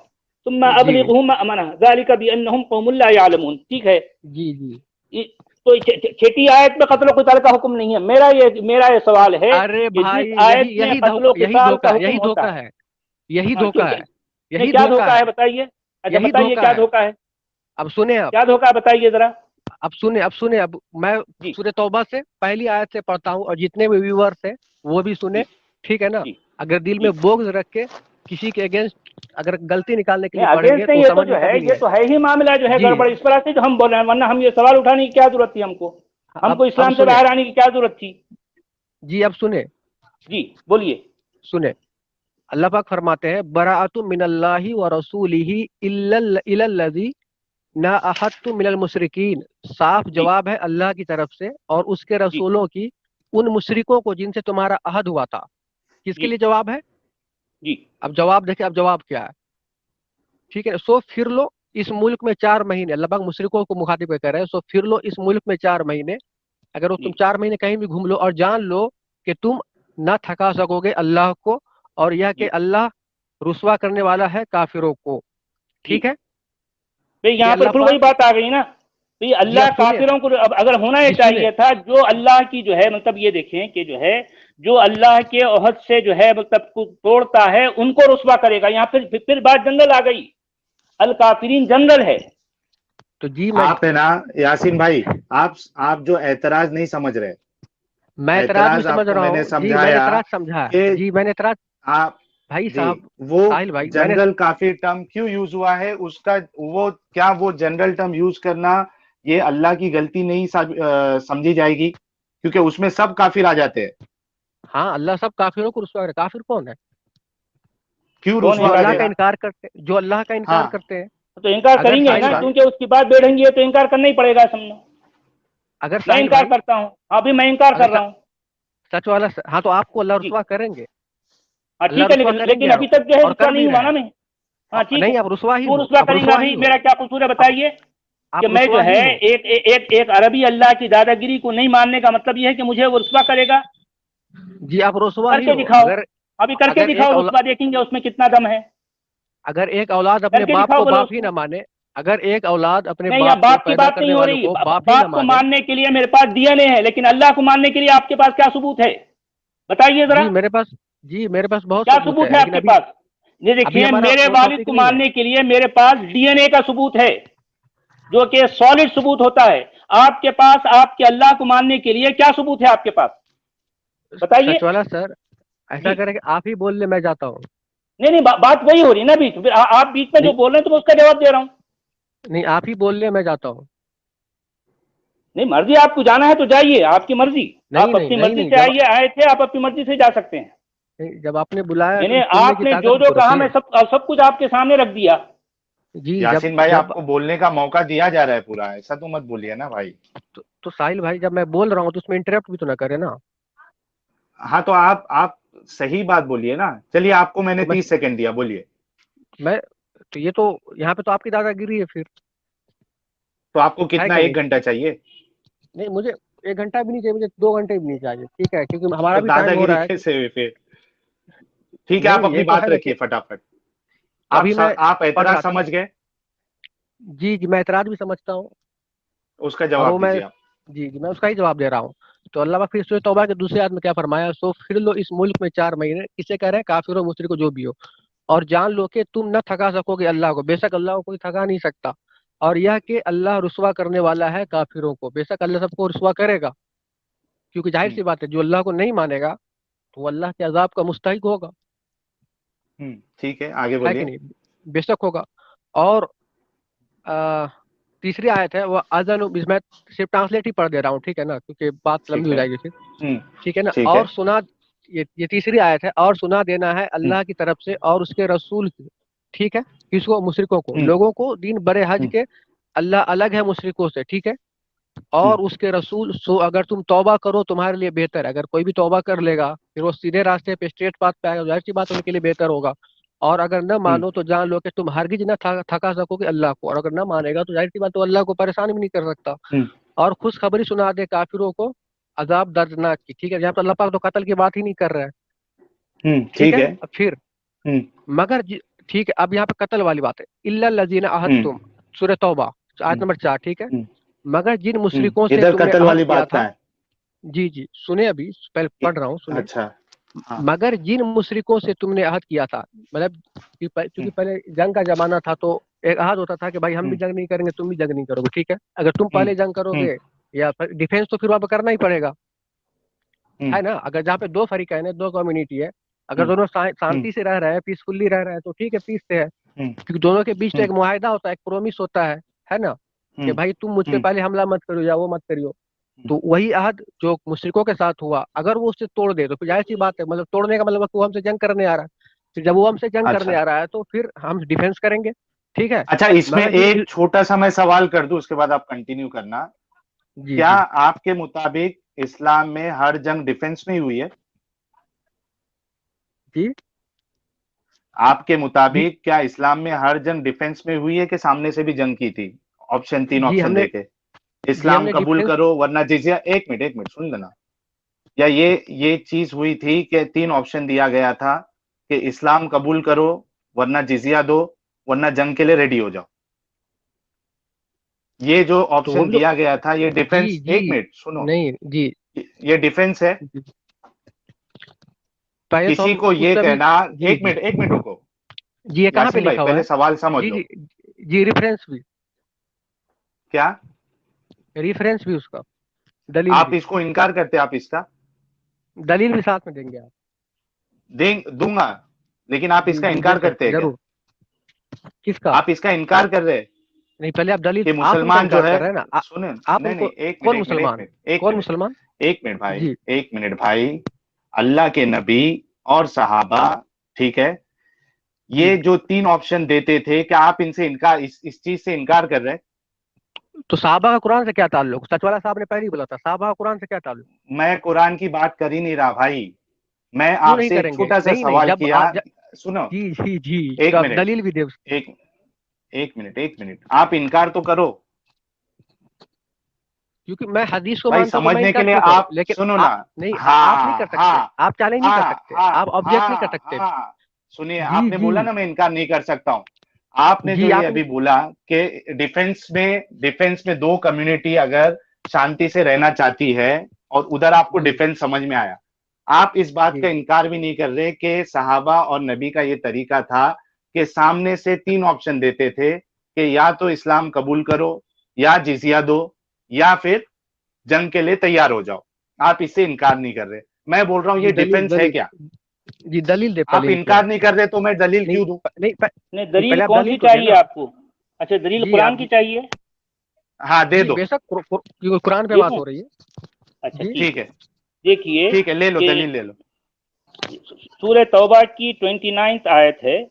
ثُمَّ جی أَبْلِغْهُ مَأْمَنَهُ ذَلِكَ بِأَنَّهُمْ قَوْمٌ لَّا يَعْلَمُونَ. ٹھیک ہے. جی جی تو چھٹی آیت میں قتل و قتال کا حکم نہیں ہے. میرا یہ سوال ہے ارے کہ بھائی جس آیت میں قتل و قتال کا حکم ہوتا ہے. یہی ہاں دھوکہ ہے. نہیں، کیا دھوکہ ہے بتائیے. اچھا یہی بتائیے دھوکہ کیا دھوکہ ہے. اب سنیں. کیا دھوکہ ہے بتائیے ذرا. اب میں جی سورہ توبہ سے پہلی آیت سے پڑھتا ہوں، اور جتنے بھی ویورز ہیں وہ بھی سنیں. جی ٹھیک ہے نا. جی اگر دل جی میں بغض رکھ کے کسی کے اگینسٹ اگر غلطی نکالنے کے نہیں، لیے پڑھیں گے اگینسٹ تو نہیں. سمجھ میں کبھی نہیں یہ آئے تو گا. ہے ہی معاملہ جو ہے جی گڑبڑ. اس وجہ سے تو ہم بول رہے ہیں، ورنہ ہم یہ سوال اٹھانے کی کیا ضرورت تھی ہم کو. ہم کو اب اسلام سے سنیں. باہر آنے کی کیا ضرورت تھی. جی اب جی بولیے. سنیں. اللہ پاک فرماتے ہیں براءۃ من اللہ ورسولہ الی الذین عاہدتم من المشرکین. صاف جی جواب ہے اللہ کی طرف سے اور اس کے جی رسولوں کی ان مشرکوں کو جن سے تمہارا عہد ہوا تھا. کس کے جی لیے جواب ہے؟ جی اب جواب دیکھیں. اب جواب کیا ہے؟ ٹھیک ہے. سو پھر لو اس ملک میں 4 مہینے. اللہ پاک مشرکوں کو مخاطب کر رہے ہیں. سو پھر لو اس ملک میں 4 مہینے. اگر وہ جی تم 4 مہینے کہیں بھی گھوم لو اور جان لو کہ تم نہ تھکا سکو گے اللہ کو، اور یہ کہ جی اللہ رسوا کرنے والا ہے کافروں کو. جی ٹھیک ہے. بھئی یہ یہاں پر اللہ پھر وہی پاک بات آ گئی نا. تو یہ جی اللہ آپ سنیے کافروں کو اب اگر ہونا یہ جی سنیے چاہیے تھا جو اللہ کی جو ہے مطلب یہ دیکھیں کہ جو ہے جو اللہ کے عہد سے جو ہے مطلب توڑتا ہے ان کو رسوا کرے گا. یہاں پھر بات جنگل آ گئی. الکافرین جنگل ہے. تو جی میں آپ ہے نا یاسین بھائی، آپ جو اعتراض نہیں سمجھ رہے. اعتراض بھی اعتراض آپ سمجھ کو رہا میں نے ہوں جی. میں نے سمجھایا اعتراض سمجھا کہ جی. میں نے اعتراض آپ بھائی جی صاحب وہ ساحل بھائی میں نے جنگل کافی ٹرم کیوں یوز ہوا ہے، اس کا وہ جنرل ٹرم یوز کرنا یہ اللہ کی غلطی نہیں سمجھی جائے گی، کیونکہ اس میں سب کافر آ جاتے ہیں. ہاں اللہ سب کافروں کو رسوا کرے. کافر کون ہے؟ کیوں کون ہے رسوا جو اللہ کرے کا گا؟ انکار کرتے جو اللہ کا انکار ہاں کرتے ہیں. تو انکار اگر کریں گے ساحل نا، بھائی کیونکہ اس کی بات بے ڈھنگی ہے تو انکار کرنا ہی پڑے گا سمجھو. اگر میں ساحل انکار بھائی کرتا ہوں، ابھی میں انکار اگر کر رہا ہوں. سچ والا ہاں تو آپ کو اللہ جی رسوا کریں گے. ہاں اللہ ٹھیک ہے، رسوا کریں گے لیکن ابھی آپ کو تک جو ہے اور رسوا کر نہیں بھی ہوا رہے نا ہیں. میں. ہاں ٹھیک ہے، نہیں آپ رسوا ہی کیوں ہو. رسوا آپ کریں گے؟ رسوا ہی ابھی ہو. میرا کیا قصور ہے بتائیے کہ آپ میں جو رسوا ہے ہی ہو. ایک عربی اللہ کی دادا گیری کو نہیں ماننے کا مطلب یہ ہے کہ مجھے وہ رسوا کرے گا. جی آپ رسوا کر ہی کے ہو. دکھاؤ، ابھی کر کے اگر ایک دکھاؤ رسوا، دیکھیں گے اس میں کتنا دم ہے. اگر ایک اولاد کر اپنے کے باپ دکھاؤ کو بولو اس باپ ہی کو. نہ مانے، اگر ایک اولاد اپنے نہیں، باپ کو باپ کی پیدا بات نہیں کرنے ہو والوں رہی. کو باپ ہی نہ باپ کو مانے. ماننے کے لیے میرے پاس ڈی این اے ہے، لیکن اللہ کو ماننے کے لیے آپ کے پاس کیا ثبوت ہے؟ بتائیے ذرا، جی میرے پاس بہت کیا ثبوت ثبوت ہے ہے آپ لیکن کے ابھی پاس؟ یہ ابھی دیکھیے ہمارا میرے وہ والد ٹاپک کو نہیں ہے. ماننے کے لیے میرے پاس ڈی این اے کا ثبوت ہے، جو کہ سالڈ ثبوت ہوتا ہے. آپ کے پاس آپ کے اللہ کو ماننے کے لیے کیا ثبوت ہے آپ کے پاس؟ بتائیے. سچ والا سر ایسا جی کریں کہ آپ ہی بول لیں میں جاتا ہوں. نہیں، بات وہی ہو رہی ہے نا. بیچ پھر آپ بیچ میں جو نہیں بول رہے ہیں تو میں اس کا جواب دے رہا ہوں. نہیں آپ ہی بول لیں میں جاتا ہوں. نہیں، مرضی آپ کو جانا ہے تو جائیے، آپ کی مرضی. نہیں آپ نہیں اپنی نہیں مرضی نہیں سے آئے تھے، آپ اپنی مرضی سے جا سکتے ہیں. جب آپ نے بلایا میں تو نے سننے آپ کی نے جو طاقت بھی جو تو کہا رکھیے. میں سب کچھ آپ کے سامنے رکھ دیا. جی جب یاسین بھائی جب آپ کو بولنے کا موقع دیا جا رہا ہے پورا، ایسا تو مت بولیے نا بھائی. تو ساحل بھائی جب میں بول رہا ہوں تو اس میں انٹرپٹ بھی تو نہ کرے نا. ہاں تو آپ صحیح بات بولیے نا. چلیے آپ کو میں نے تو 30 سیکنڈ دیا، بولیے. میں تو یہ تو یہاں پہ تو آپ کی دادا گیری ہے پھر. تو آپ کو ہے کتنا، کہ نہیں؟ 1 گھنٹہ چاہیے؟ نہیں مجھے 1 گھنٹہ بھی نہیں چاہیے، مجھے 2 گھنٹے بھی نہیں چاہیے. ٹھیک ہے کیونکہ ہمارا تو بھی دادا ٹائم ہو گیری رہا ہے. کیسے ہوئی پھر؟ ٹھیک ہے آپ نہیں اپنی یہ تو بات ہے نا کہ رکھیے فٹافٹ. ابھی میں آپ پڑھ رہا اعتراض تھا. سمجھ گئے؟ جی میں اعتراض بھی سمجھتا ہوں. اس کا اور وہ جواب میں دیجیے آپ. جی میں اس کا ہی جواب دے رہا ہوں. تو اللہ پاک پھر سورۃ توبہ کے دوسری آیت میں کیا فرمایا؟ سو پھر لو اس ملک میں 4 مہینے. کسے کہہ رہے ہیں؟ کافر و مشرک کو جو بھی ہو. اور جان لو کہ تم نہ تھکا سکو گے اللہ کو. بے شک اللہ کو کوئی تھکا نہیں سکتا. اور یہ کہ اللہ رسوا کرنے والا ہے کافروں کو. بے شک اللہ سب کو رسوا کرے گا، کیونکہ ظاہر سی بات ہے جو اللہ کو نہیں مانے گا تو وہ اللہ کے عذاب کا مستحق ہوگا. ٹھیک ہے آگے ہے کہ بولیے. نہیں؟ بے شک ہوگا. اور تیسری آیت ہے وہ اذن، میں صرف ٹرانسلیٹ ہی پڑھ دے رہا ہوں ٹھیک ہے نا، کیونکہ بات لمبی ٹھیک ہو ہے. جائے گی پھر. ہوں ٹھیک ہے نا. ٹھیک ہے. اور سنا، یہ تیسری آیت ہے، اور سنا دینا ہے اللہ کی طرف سے اور اس کے رسول کی. ٹھیک ہے. کس کو؟ مشرکوں کو. لوگوں کو دین برے حج کے اللہ الگ ہے مشرکوں سے. ٹھیک ہے. اور اس کے رسول سو اگر تم توبہ کرو تمہارے لیے بہتر ہے. اگر کوئی بھی توبہ کر لے گا پھر وہ سیدھے راستے پہ اسٹریٹ پاتھ پہ آئے گا، ظاہر سی بات ان کے لیے بہتر ہوگا. اور اگر نہ مانو تو جان لو کہ تم ہرگز نہ تھکا سکو گے اللہ کو. اور اگر نہ مانے گا تو ظاہر سی بات تو اللہ کو پریشان بھی نہیں کر سکتا. اور خوشخبری سنا دے کافروں کو عذاب دردناک کی. ٹھیک ہے. یہاں پر اللہ پاک تو قتل کی بات ہی نہیں کر رہا ہے. ٹھیک ہے. پھر مگر ٹھیک ہے اب یہاں پہ قتل والی بات ہے. الا الذین عاہدتم، سورۃ توبہ آیت نمبر 4. ٹھیک ہے. مگر جن مشرکوں سے ادھر تم نے قتل عہد والی کیا بات تھا. کا ہے. جی سنیں، ابھی پہلے پڑھ رہا ہوں سنیں. اچھا. ہاں. مگر جن مشرکوں سے تم نے عہد کیا تھا، مطلب کیونکہ پہلے جنگ کا زمانہ تھا تو ایک عہد ہوتا تھا کہ بھائی ہم بھی جنگ نہیں کریں گے، تم بھی جنگ نہیں کرو گے. ٹھیک ہے. اگر تم پہلے جنگ کرو گے یا ڈیفینس تو پھر وہاں پہ کرنا ہی پڑے گا. ہے نا. اگر جہاں پہ 2 فریقین ہیں، 2 کمیونٹی ہے، اگر دونوں شانتی سے رہ رہے ہیں، پیسفلی رہ رہے ہیں تو ٹھیک ہے، پیس سے ہے. کیونکہ دونوں کے بیچ تو ایک معاہدہ ہوتا ہے، ایک پرومس ہوتا ہے نا، کہ بھائی تم مجھ پہ پہلے حملہ مت کرو یا وہ مت کریو. تو وہی عہد جو مشرکوں کے ساتھ ہوا اگر وہ اس سے توڑ دے تو پھر ظاہر سی بات ہے، مطلب توڑنے کا مطلب وہ ہم سے جنگ کرنے آ رہا ہے. پھر جب وہ ہم سے جنگ اچھا کرنے آ رہا ہے تو پھر ہم ڈیفینس کریں گے. ٹھیک ہے. اچھا، اس میں مگر ایک چھوٹا سا میں سوال کر دوں، اس کے بعد آپ کنٹینیو کرنا. جی کیا جی آپ کے مطابق اسلام میں ہر جنگ ڈیفینس میں ہوئی ہے؟ جی آپ کے جی مطابق کیا اسلام میں ہر جنگ ڈیفینس میں ہوئی ہے کہ سامنے سے بھی جنگ کی تھی؟ تین جی آپشن دے کے ہم اسلام نے قبول ڈیفینس. کرو ورنہ جزیہ. ایک منٹ سن لینا. یا یہ چیز ہوئی تھی کہ 3 آپشن دیا گیا تھا کہ اسلام قبول کرو ورنہ جزیہ دو ورنہ جنگ کے لیے ریڈی ہو جاؤ. یہ جو تو وہ آپشن بھی دیا گیا تھا یہ ڈیفینس، جی ایک جی منٹ سنو، نہیں جی یہ ڈیفینس ہے. جی۔ پہلے تو کسی ہم کو اس یہ پہ بھی کہنا، جی ایک جی منٹ رکو جی، یہ کہاں پہ یاسین بھائی، لکھا ہوا پہلے ہے؟ سوال سمجھ جی لو. جی جی، ریفرنس بھی، کیا ریفرنس بھی اس کا، دلیل آپ بھی، اس کو انکار کرتے؟ آپ اس کا دلیل بھی ساتھ میں دیں گے آپ؟ دوں گا، لیکن آپ اس جی کا جی انکار بے شک کرتے ہیں کیا؟ ضرور۔ کس کا؟ آپ اس کا انکار کر رہے نہیں پہلے آپ دلیل، کہ آپ ان کا مسلمان انکار جو ہے، کر رہے ہیں نا سنیں، آپ نہیں ان نہیں، کو، کون ایک مسلمان؟ منٹ کون مسلمان؟ بھائی، جی ایک منٹ بھائی. اللہ کے نبی اور صحابہ، ٹھیک ہے، جی، یہ جو تین آپشن دیتے تھے، کیا آپ ان سے انکار، اس چیز سے انکار کر رہے؟ تو صحابہ کا قرآن سے کیا تعلق؟ سچ والا صاحب نے پہلے ہی بولا تھا صحابہ کا قرآن سے کیا تعلق؟ میں قرآن کی بات کر ہی نہیں رہا بھائی، میں کیوں آپ نہیں سے ایک کریں گے؟ چھوٹا سا نہیں نہیں، سوال جب کیا. آپ سنو، جی جی جی، تو ایک آپ منٹ دلیل بھی دے، ایک ایک منٹ آپ انکار تو کرو کیونکہ میں حدیث کو بھائی، مانتا ہوں تو میں سمجھنے کے انکار لیے. کیوں کروں؟ آپ لیکن سنو آپ نا. نہیں، آپ نہیں ہاں کر سکتے، ہاں آپ چیلنج نہیں کر ہاں سکتے، ہاں آپ آبجیکٹ نہیں ہاں کر سکتے۔ ہاں سنیے، جی آپ نے جی بولا نا میں انکار نہیں کر سکتا ہوں. آپ نے جو جی، یہ آپ ابھی بولا کہ ڈیفنس میں دو کمیونٹی اگر شانتی سے رہنا چاہتی ہے، اور ادھر آپ کو جی ڈیفنس سمجھ میں آیا، آپ اس بات جی کا انکار بھی نہیں کر رہے کہ صحابہ اور نبی کا یہ طریقہ تھا کہ سامنے سے تین آپشن دیتے تھے کہ یا تو اسلام قبول کرو، یا جزیہ دو، یا پھر جنگ کے لیے تیار ہو جاؤ. آپ اس سے انکار نہیں کر رہے. میں بول رہا ہوں جی، یہ دلیل ڈیفنس ہے دلیل کیا؟ جی، دلیل دے آپ پہلے کیا انکار نہیں کر رہے تو میں دلیل نہیں کیوں دوں؟ نہیں نہیں، نہیں، دلیل پہلے آپ کون دلیل سی تو دیں چاہیے نا۔ آپ کو؟ اچھا، دلیل جی قرآن آپ کی چاہیے؟ ہاں دے جی دو. بے شک، کیونکہ قرآن پہ بات دیکھوں؟ ہو رہی ہے۔ اچھا جی ٹھیک ٹھیک ہے، ہے دیکھیے ٹھیک ہے، لے لو کہ دلیل لے لو. سورہ توبہ کی 29 آیت ہے،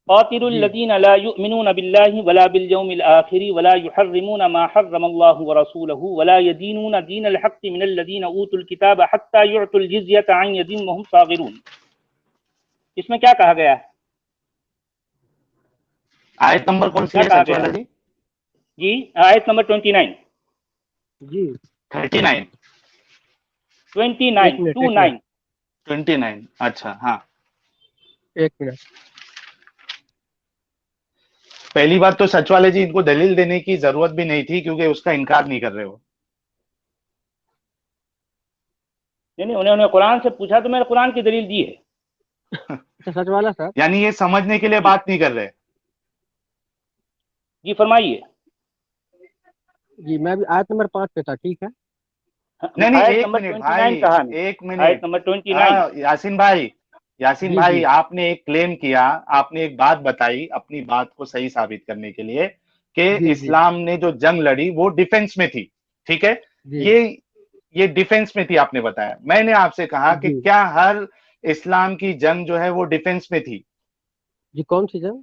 قاتل جی الذین لا یؤمنون باللہ ولا بالیوم الآخر ولا یحرمون ما حرم اللہ ورسولہ ولا یدینون دین الحق من الذین اوتوا الکتاب حتی یعطوا الجزیۃ عن ید وهم صاغرون۔ اس میں کیا کہا گیا ہے؟ آیت نمبر کون سی کیا ہے کہا سچ گیا والا ہے؟ جی؟ جی، آیت نمبر 29، جی 39 ایک منٹ ایک منٹ 29۔ 29 اچھا ہاں. ایک منٹ، پہلی بات تو سچ والے جی، ان کو دلیل دینے کی ضرورت بھی نہیں تھی کیونکہ اس کا انکار نہیں کر رہے ہو. نہیں، انہوں نے قرآن سے پوچھا تو میں نے قرآن کی دلیل دی ہے۔ سچ والا صاحب یعنی یہ سمجھنے کے لیے جی بات نہیں کر رہے. جی فرمائیے۔ جی، میں بھی آیت نمبر 5 پہ تھا، ٹھیک ہے۔ نہیں نہیں، آیت ایک نمبر منٹ 29 بھائی، کہا میں، ایک آیت منٹ. نمبر 29۔ ہاں یاسین جی جی بھائی، آپ نے ایک کلیم کیا، آپ نے ایک بات بتائی اپنی بات کو صحیح ثابت کرنے کے لیے کہ جی جی اسلام نے جو جنگ لڑی وہ ڈیفنس میں تھی، ٹھیک ہے. جی یہ ڈیفنس میں تھی، آپ نے بتایا. میں نے آپ سے کہا کہ جی کیا ہر اسلام کی جنگ جو ہے وہ ڈیفنس میں تھی؟ جی، کون سی جنگ؟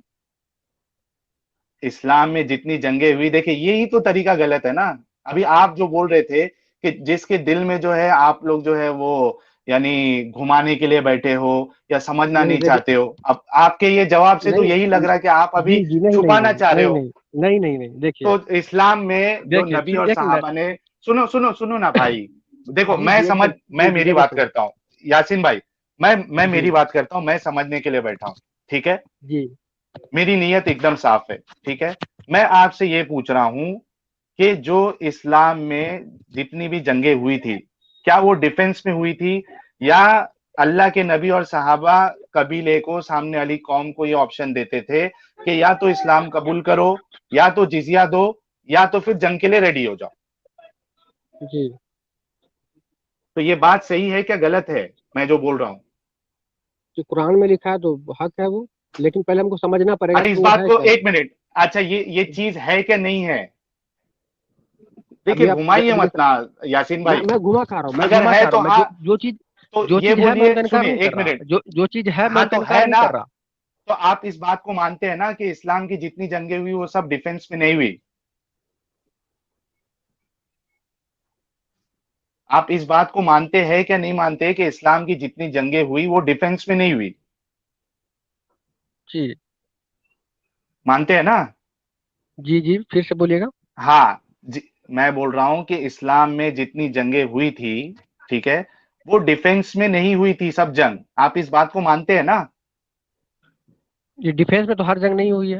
اسلام میں جتنی جنگیں ہوئی، دیکھیں یہی تو طریقہ غلط ہے نا. ابھی آپ جو بول رہے تھے کہ جس کے دل میں جو ہے آپ لوگ جو ہے وہ یعنی گھمانے کے لیے بیٹھے ہو یا سمجھنا نہیں نہیں دیکھیے، چاہتے ہو. اب آپ کے یہ جواب سے تو یہی لگ نہیں رہا ہے کہ آپ ابھی جی جی، نہیں نہیں چھپانا نہیں چاہ رہے نہیں ہو. نہیں نہیں نہیں نہیں، دیکھیے تو اسلام میں جو دیکھیے نبی اور ایک منٹ، صحابہ نے، سنو نا بھائی، دیکھو جی جی ایک منٹ، میں جی جی میری میرے کو بات سن، کرتا ہوں یاسین بھائی. میں جی میری بات کرتا ہوں، میں سمجھنے کے لیے بیٹھا ہوں، ٹھیک ہے. جی میری نیت ایک دم صاف ہے، ٹھیک ہے. میں آپ سے یہ پوچھ رہا ہوں کہ جو اسلام میں جتنی بھی جنگیں ہوئی تھی، کیا وہ ڈیفنس میں ہوئی تھی، یا اللہ کے نبی اور صحابہ قبیلے کو، سامنے والی قوم کو یہ آپشن دیتے تھے کہ یا تو اسلام قبول کرو، یا تو جزیہ دو، یا تو پھر جنگ کے لیے ریڈی ہو جاؤ؟ جی، تو یہ بات صحیح ہے کیا غلط ہے میں جو بول رہا ہوں؟ جو قرآن میں لکھا ہے تو حق ہے وہ، لیکن پہلے ہم کو سمجھنا پڑے گا ارے کہ اس وہ بات ہے کو کیا۔ ایک منٹ، اچھا یہ چیز ہے کہ نہیں ہے؟ دیکھیے ابھی آپ گھمائیے مت نا یاسین بھائی. میں گھما کھا رہا ہوں، میں اگر گھما ہے کھا رہا تو ہوں، میں ہاں، تو جو یہ چیز ہے میں ان بولیے. کا انکار سنیے نہیں کر ایک رہا، منٹ. جو چیز ہے میں ہاں ان کا تو انکار ہے نہیں نا، کر رہا۔ تو آپ اس بات کو مانتے ہیں نا کہ اسلام کی جتنی جنگیں ہوئی وہ سب ڈیفنس میں نہیں ہوئی؟ آپ اس بات کو مانتے ہیں کیا نہیں مانتے کہ اسلام کی جتنی جنگیں ہوئی وہ ڈیفنس میں نہیں ہوئی؟ جی مانتے ہیں نا؟ جی جی، پھر سے بولیے گا۔ ہاں میں بول رہا ہوں کہ اسلام میں جتنی جنگیں ہوئی تھی، ٹھیک ہے، وہ ڈیفنس میں نہیں ہوئی تھی سب جنگ. آپ اس بات کو مانتے ہیں نا؟ یہ ڈیفینس میں تو ہر جنگ نہیں ہوئی ہے۔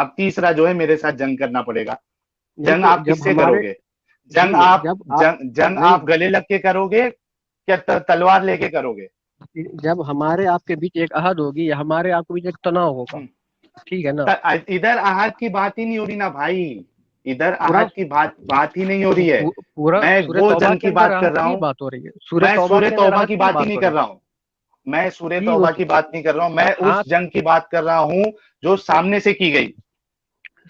اب تیسرا جو ہے میرے ساتھ جنگ کرنا پڑے گا. نہیں جنگ تو آپ جب کس سے ہمارے کرو گے؟ جنگ جی آپ جب آپ جنگ نہیں آپ گلے لگ کے کرو گے کیا تلوار لے کے کرو گے؟ جب ہمارے آپ کے بیچ ایک عہد ہوگی یا ہمارے آپ کے بیچ ایک تناؤ ہوگا، ہم. ٹھیک ہے نا. ادھر احد کی بات ہی نہیں ہو رہی نا بھائی، ادھر پورا احد کی بات ہی نہیں ہو رہی ہے. پورا میں سورہ وہ توبہ جنگ کے کی اندر بات کر عہد رہا کی ہوں. بات ہو رہی ہے، سورہ میں توبہ سورہ کے اندر توبہ عہد کی کی بات ہی بات نہیں ہو کر رہی رہا ہوں. میں سورہ ہے جی. توبہ اس کی بات نہیں کر رہا ہوں. میں ہاں اس جنگ کی بات کر رہا ہوں جو سامنے سے کی گئی.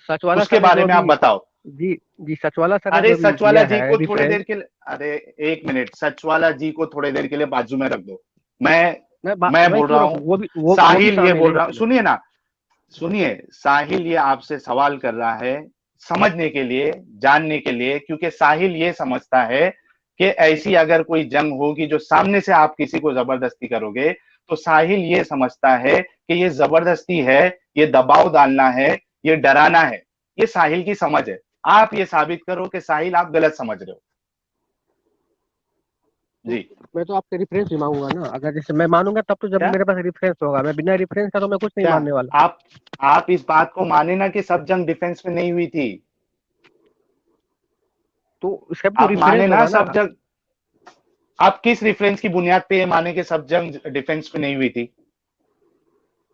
سچ والا اس کے سر نے بارے جو میں آپ ابھی بتاؤ. جی جی سچ والا سر نے جو ارے ابھی سچ والا دیا جی ہے کو تھوڑے ریفرنس. دیر کے لیے، ارے ایک منٹ، سچ والا جی کو تھوڑے دیر کے لیے بازو میں رکھ دو. میں میں بول کیوں رہا رکھوں، ہوں. وہ بھی ساحل یہ شامل ہے بول رہا اس ہوں، میں. سنیے نا، سنیے. ساحل یہ آپ سے سوال کر رہا ہے سمجھنے کے لیے، جاننے کے لیے، کیونکہ ساحل یہ سمجھتا ہے کہ ایسی اگر کوئی جنگ ہوگی جو سامنے سے آپ کسی کو زبردستی کرو گے، تو ساحل یہ سمجھتا ہے کہ یہ زبردستی ہے، یہ دباؤ ڈالنا ہے، یہ ڈرانا ہے. یہ ساحل کی سمجھ ہے. آپ یہ ثابت کرو کہ ساحل آپ غلط سمجھ رہے ہو. تو جی میں تو آپ سے ریفرنس بھی مانگوں گا نا. اگر جیسے میں مانوں گا تب تو جب کیا میرے پاس ریفرنس ہوگا. میں بنا ریفرنس کا تو میں کچھ نہیں کیا ماننے والا. آپ آپ اس بات کو مانے نا کہ سب جنگ ڈیفنس میں نہیں ہوئی تھی. تو اس کا بھی تو آپ مانے ریفرنس نا ہوگا نا. سب جنگ. آپ کس ریفرنس کی بنیاد پہ یہ مانے کہ سب جنگ ڈیفنس میں نہیں ہوئی تھی؟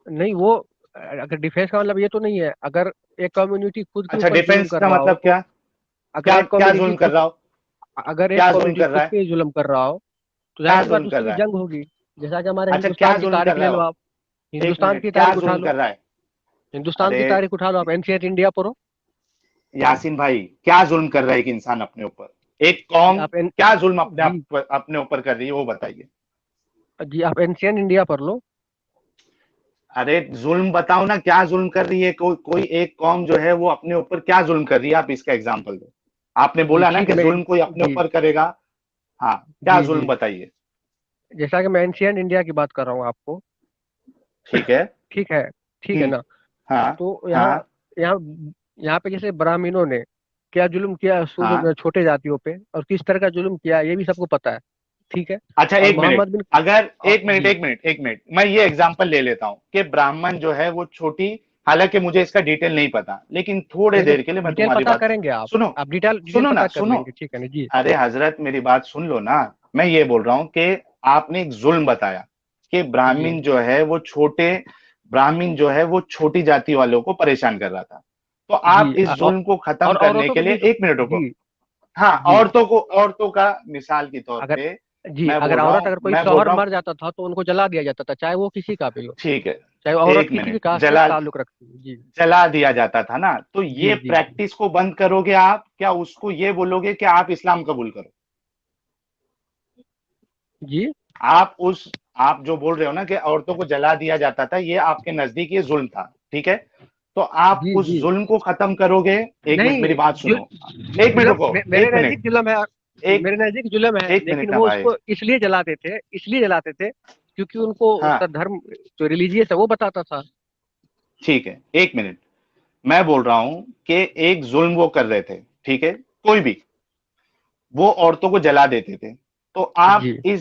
نہیں وہ اگر ڈیفینس کا مطلب یہ تو نہیں ہے اگر ایک کمیونٹی خود کے اچھا اوپر ظلم ڈیفنس کر کا رہا ہو مطلب تو کیا؟ اگر ایک کیا کمیونٹی ظلم کر رہا ہو؟ کیا ظلم کر رہا خود ہے؟ پہ ظلم کر رہا ہو تو ظاہر کیا سی بات ظلم اس کر سے بھی رہا ہے؟ جنگ ہوگی. جیسا کہ ہمارے اچھا کیا ہندوستان کی ظلم کر تاریخ رہا لے ہے لو وہ؟ آپ. ایک ہندوستان منٹ، کی کیا تاریخ اٹھا ظلم لو. کر رہا ہے؟ ہندوستان کی ارے تاریخ اٹھا لو آپ. اینشینٹ انڈیا پڑھو. یاسین بھائی، کیا ظلم کر رہا ہے ایک انسان اپنے اوپر؟ ایک جی قوم آپ کیا ظلم جی اپنے اوپر کر رہی ہے وہ بتائیے. جی آپ اینشینٹ انڈیا پڑھ لو. ارے ظلم بتاؤ نا، کیا ظلم کر رہی ہے کوئی ایک قوم جو ہے وہ اپنے اوپر کیا ظلم کر رہی ہے؟ آپ اس کا ایگزامپل دو. آپ نے جی بولا نا ٹھیک ہے کہ میں ظلم کوئی اپنے جی اوپر کرے گا. ہاں کیا جی ظلم بتائیے. جیسا کہ میں اینشینٹ انڈیا کی بات کر رہا ہوں آپ کو. ٹھیک ہے. ٹھیک ہے ٹھیک ہے نا. ہاں تو ہاں یہاں یہاں پہ جیسے برہمنوں نے کیا ظلم کیا ہاں. چھوٹے جاتیوں پہ اور کس طرح کا ظلم کیا یہ بھی سب کو پتا ہے. ٹھیک ہے. اچھا اور ایک منٹ، محمد بن اگر ایک منٹ جی ایک منٹ ایک منٹ میں یہ ایگزامپل لے لیتا ہوں کہ براہمن جو ہے وہ چھوٹی، حالانکہ مجھے اس کا ڈیٹیل نہیں پتا، لیکن تھوڑے نہیں تو دیر کے لیے میں ڈیٹیل تمہاری پتا بات کریں گے آپ. سنو. آپ ڈیٹیل سنو نا، پتا کر سنو. لیں گے. ٹھیک ہے نا جی ارے حضرت میری بات سن لو نا. میں یہ بول رہا ہوں کہ آپ نے ایک ظلم بتایا کہ جی براہمن جو ہے وہ چھوٹی جاتی والوں کو پریشان کر رہا تھا. تو جی آپ اس ظلم کو ختم اور کرنے عورتوں کے پہ لیے بھی ایک منٹ رکو. جی ہاں جی عورتوں کا مثال کے طور اگر پہ جی میں اگر بول رہا عورت ہوں اگر کوئی میں بول شوہر رہا ہوں مر جاتا تھا تو ان کو جلا دیا جاتا تھا، چاہے وہ کسی کا بھی ہو، ٹھیک ہے. چاہے وہ عورت ایک کسی بھی منٹ، کاسٹ سے تعلق رکھتی ہے. جی جلا دیا جاتا تھا نا. تو جی یہ جی جی پریکٹس کو بند کرو گے آپ کیا؟ اس کو یہ بولو گے کہ آپ اسلام قبول کرو؟ جی آپ جو بول رہے ہو نا کہ عورتوں کو جلا دیا جاتا تھا، یہ آپ کے نزدیک یہ ظلم تھا، ٹھیک ہے. تو آپ جی اس جی ظلم کو ختم کرو گے؟ ایک منٹ میری نہیں بات سنو. ایک منٹ رکو. میرے ایک منٹ. نزدیک ظلم ہے. ایک میرے نزدیک ظلم ہے ایک منٹ لیکن نا وہ اس بھائی. کو اس لیے جلاتے تھے کیونکہ ان کو اس ہاں کا دھرم جو ریلیجیس ہے وہ بتاتا تھا. ٹھیک ہے. ایک منٹ. میں بول رہا ہوں کہ ایک ظلم وہ کر رہے تھے، ٹھیک ہے، کوئی بھی، وہ عورتوں کو جلا دیتے تھے. تو جی آپ اس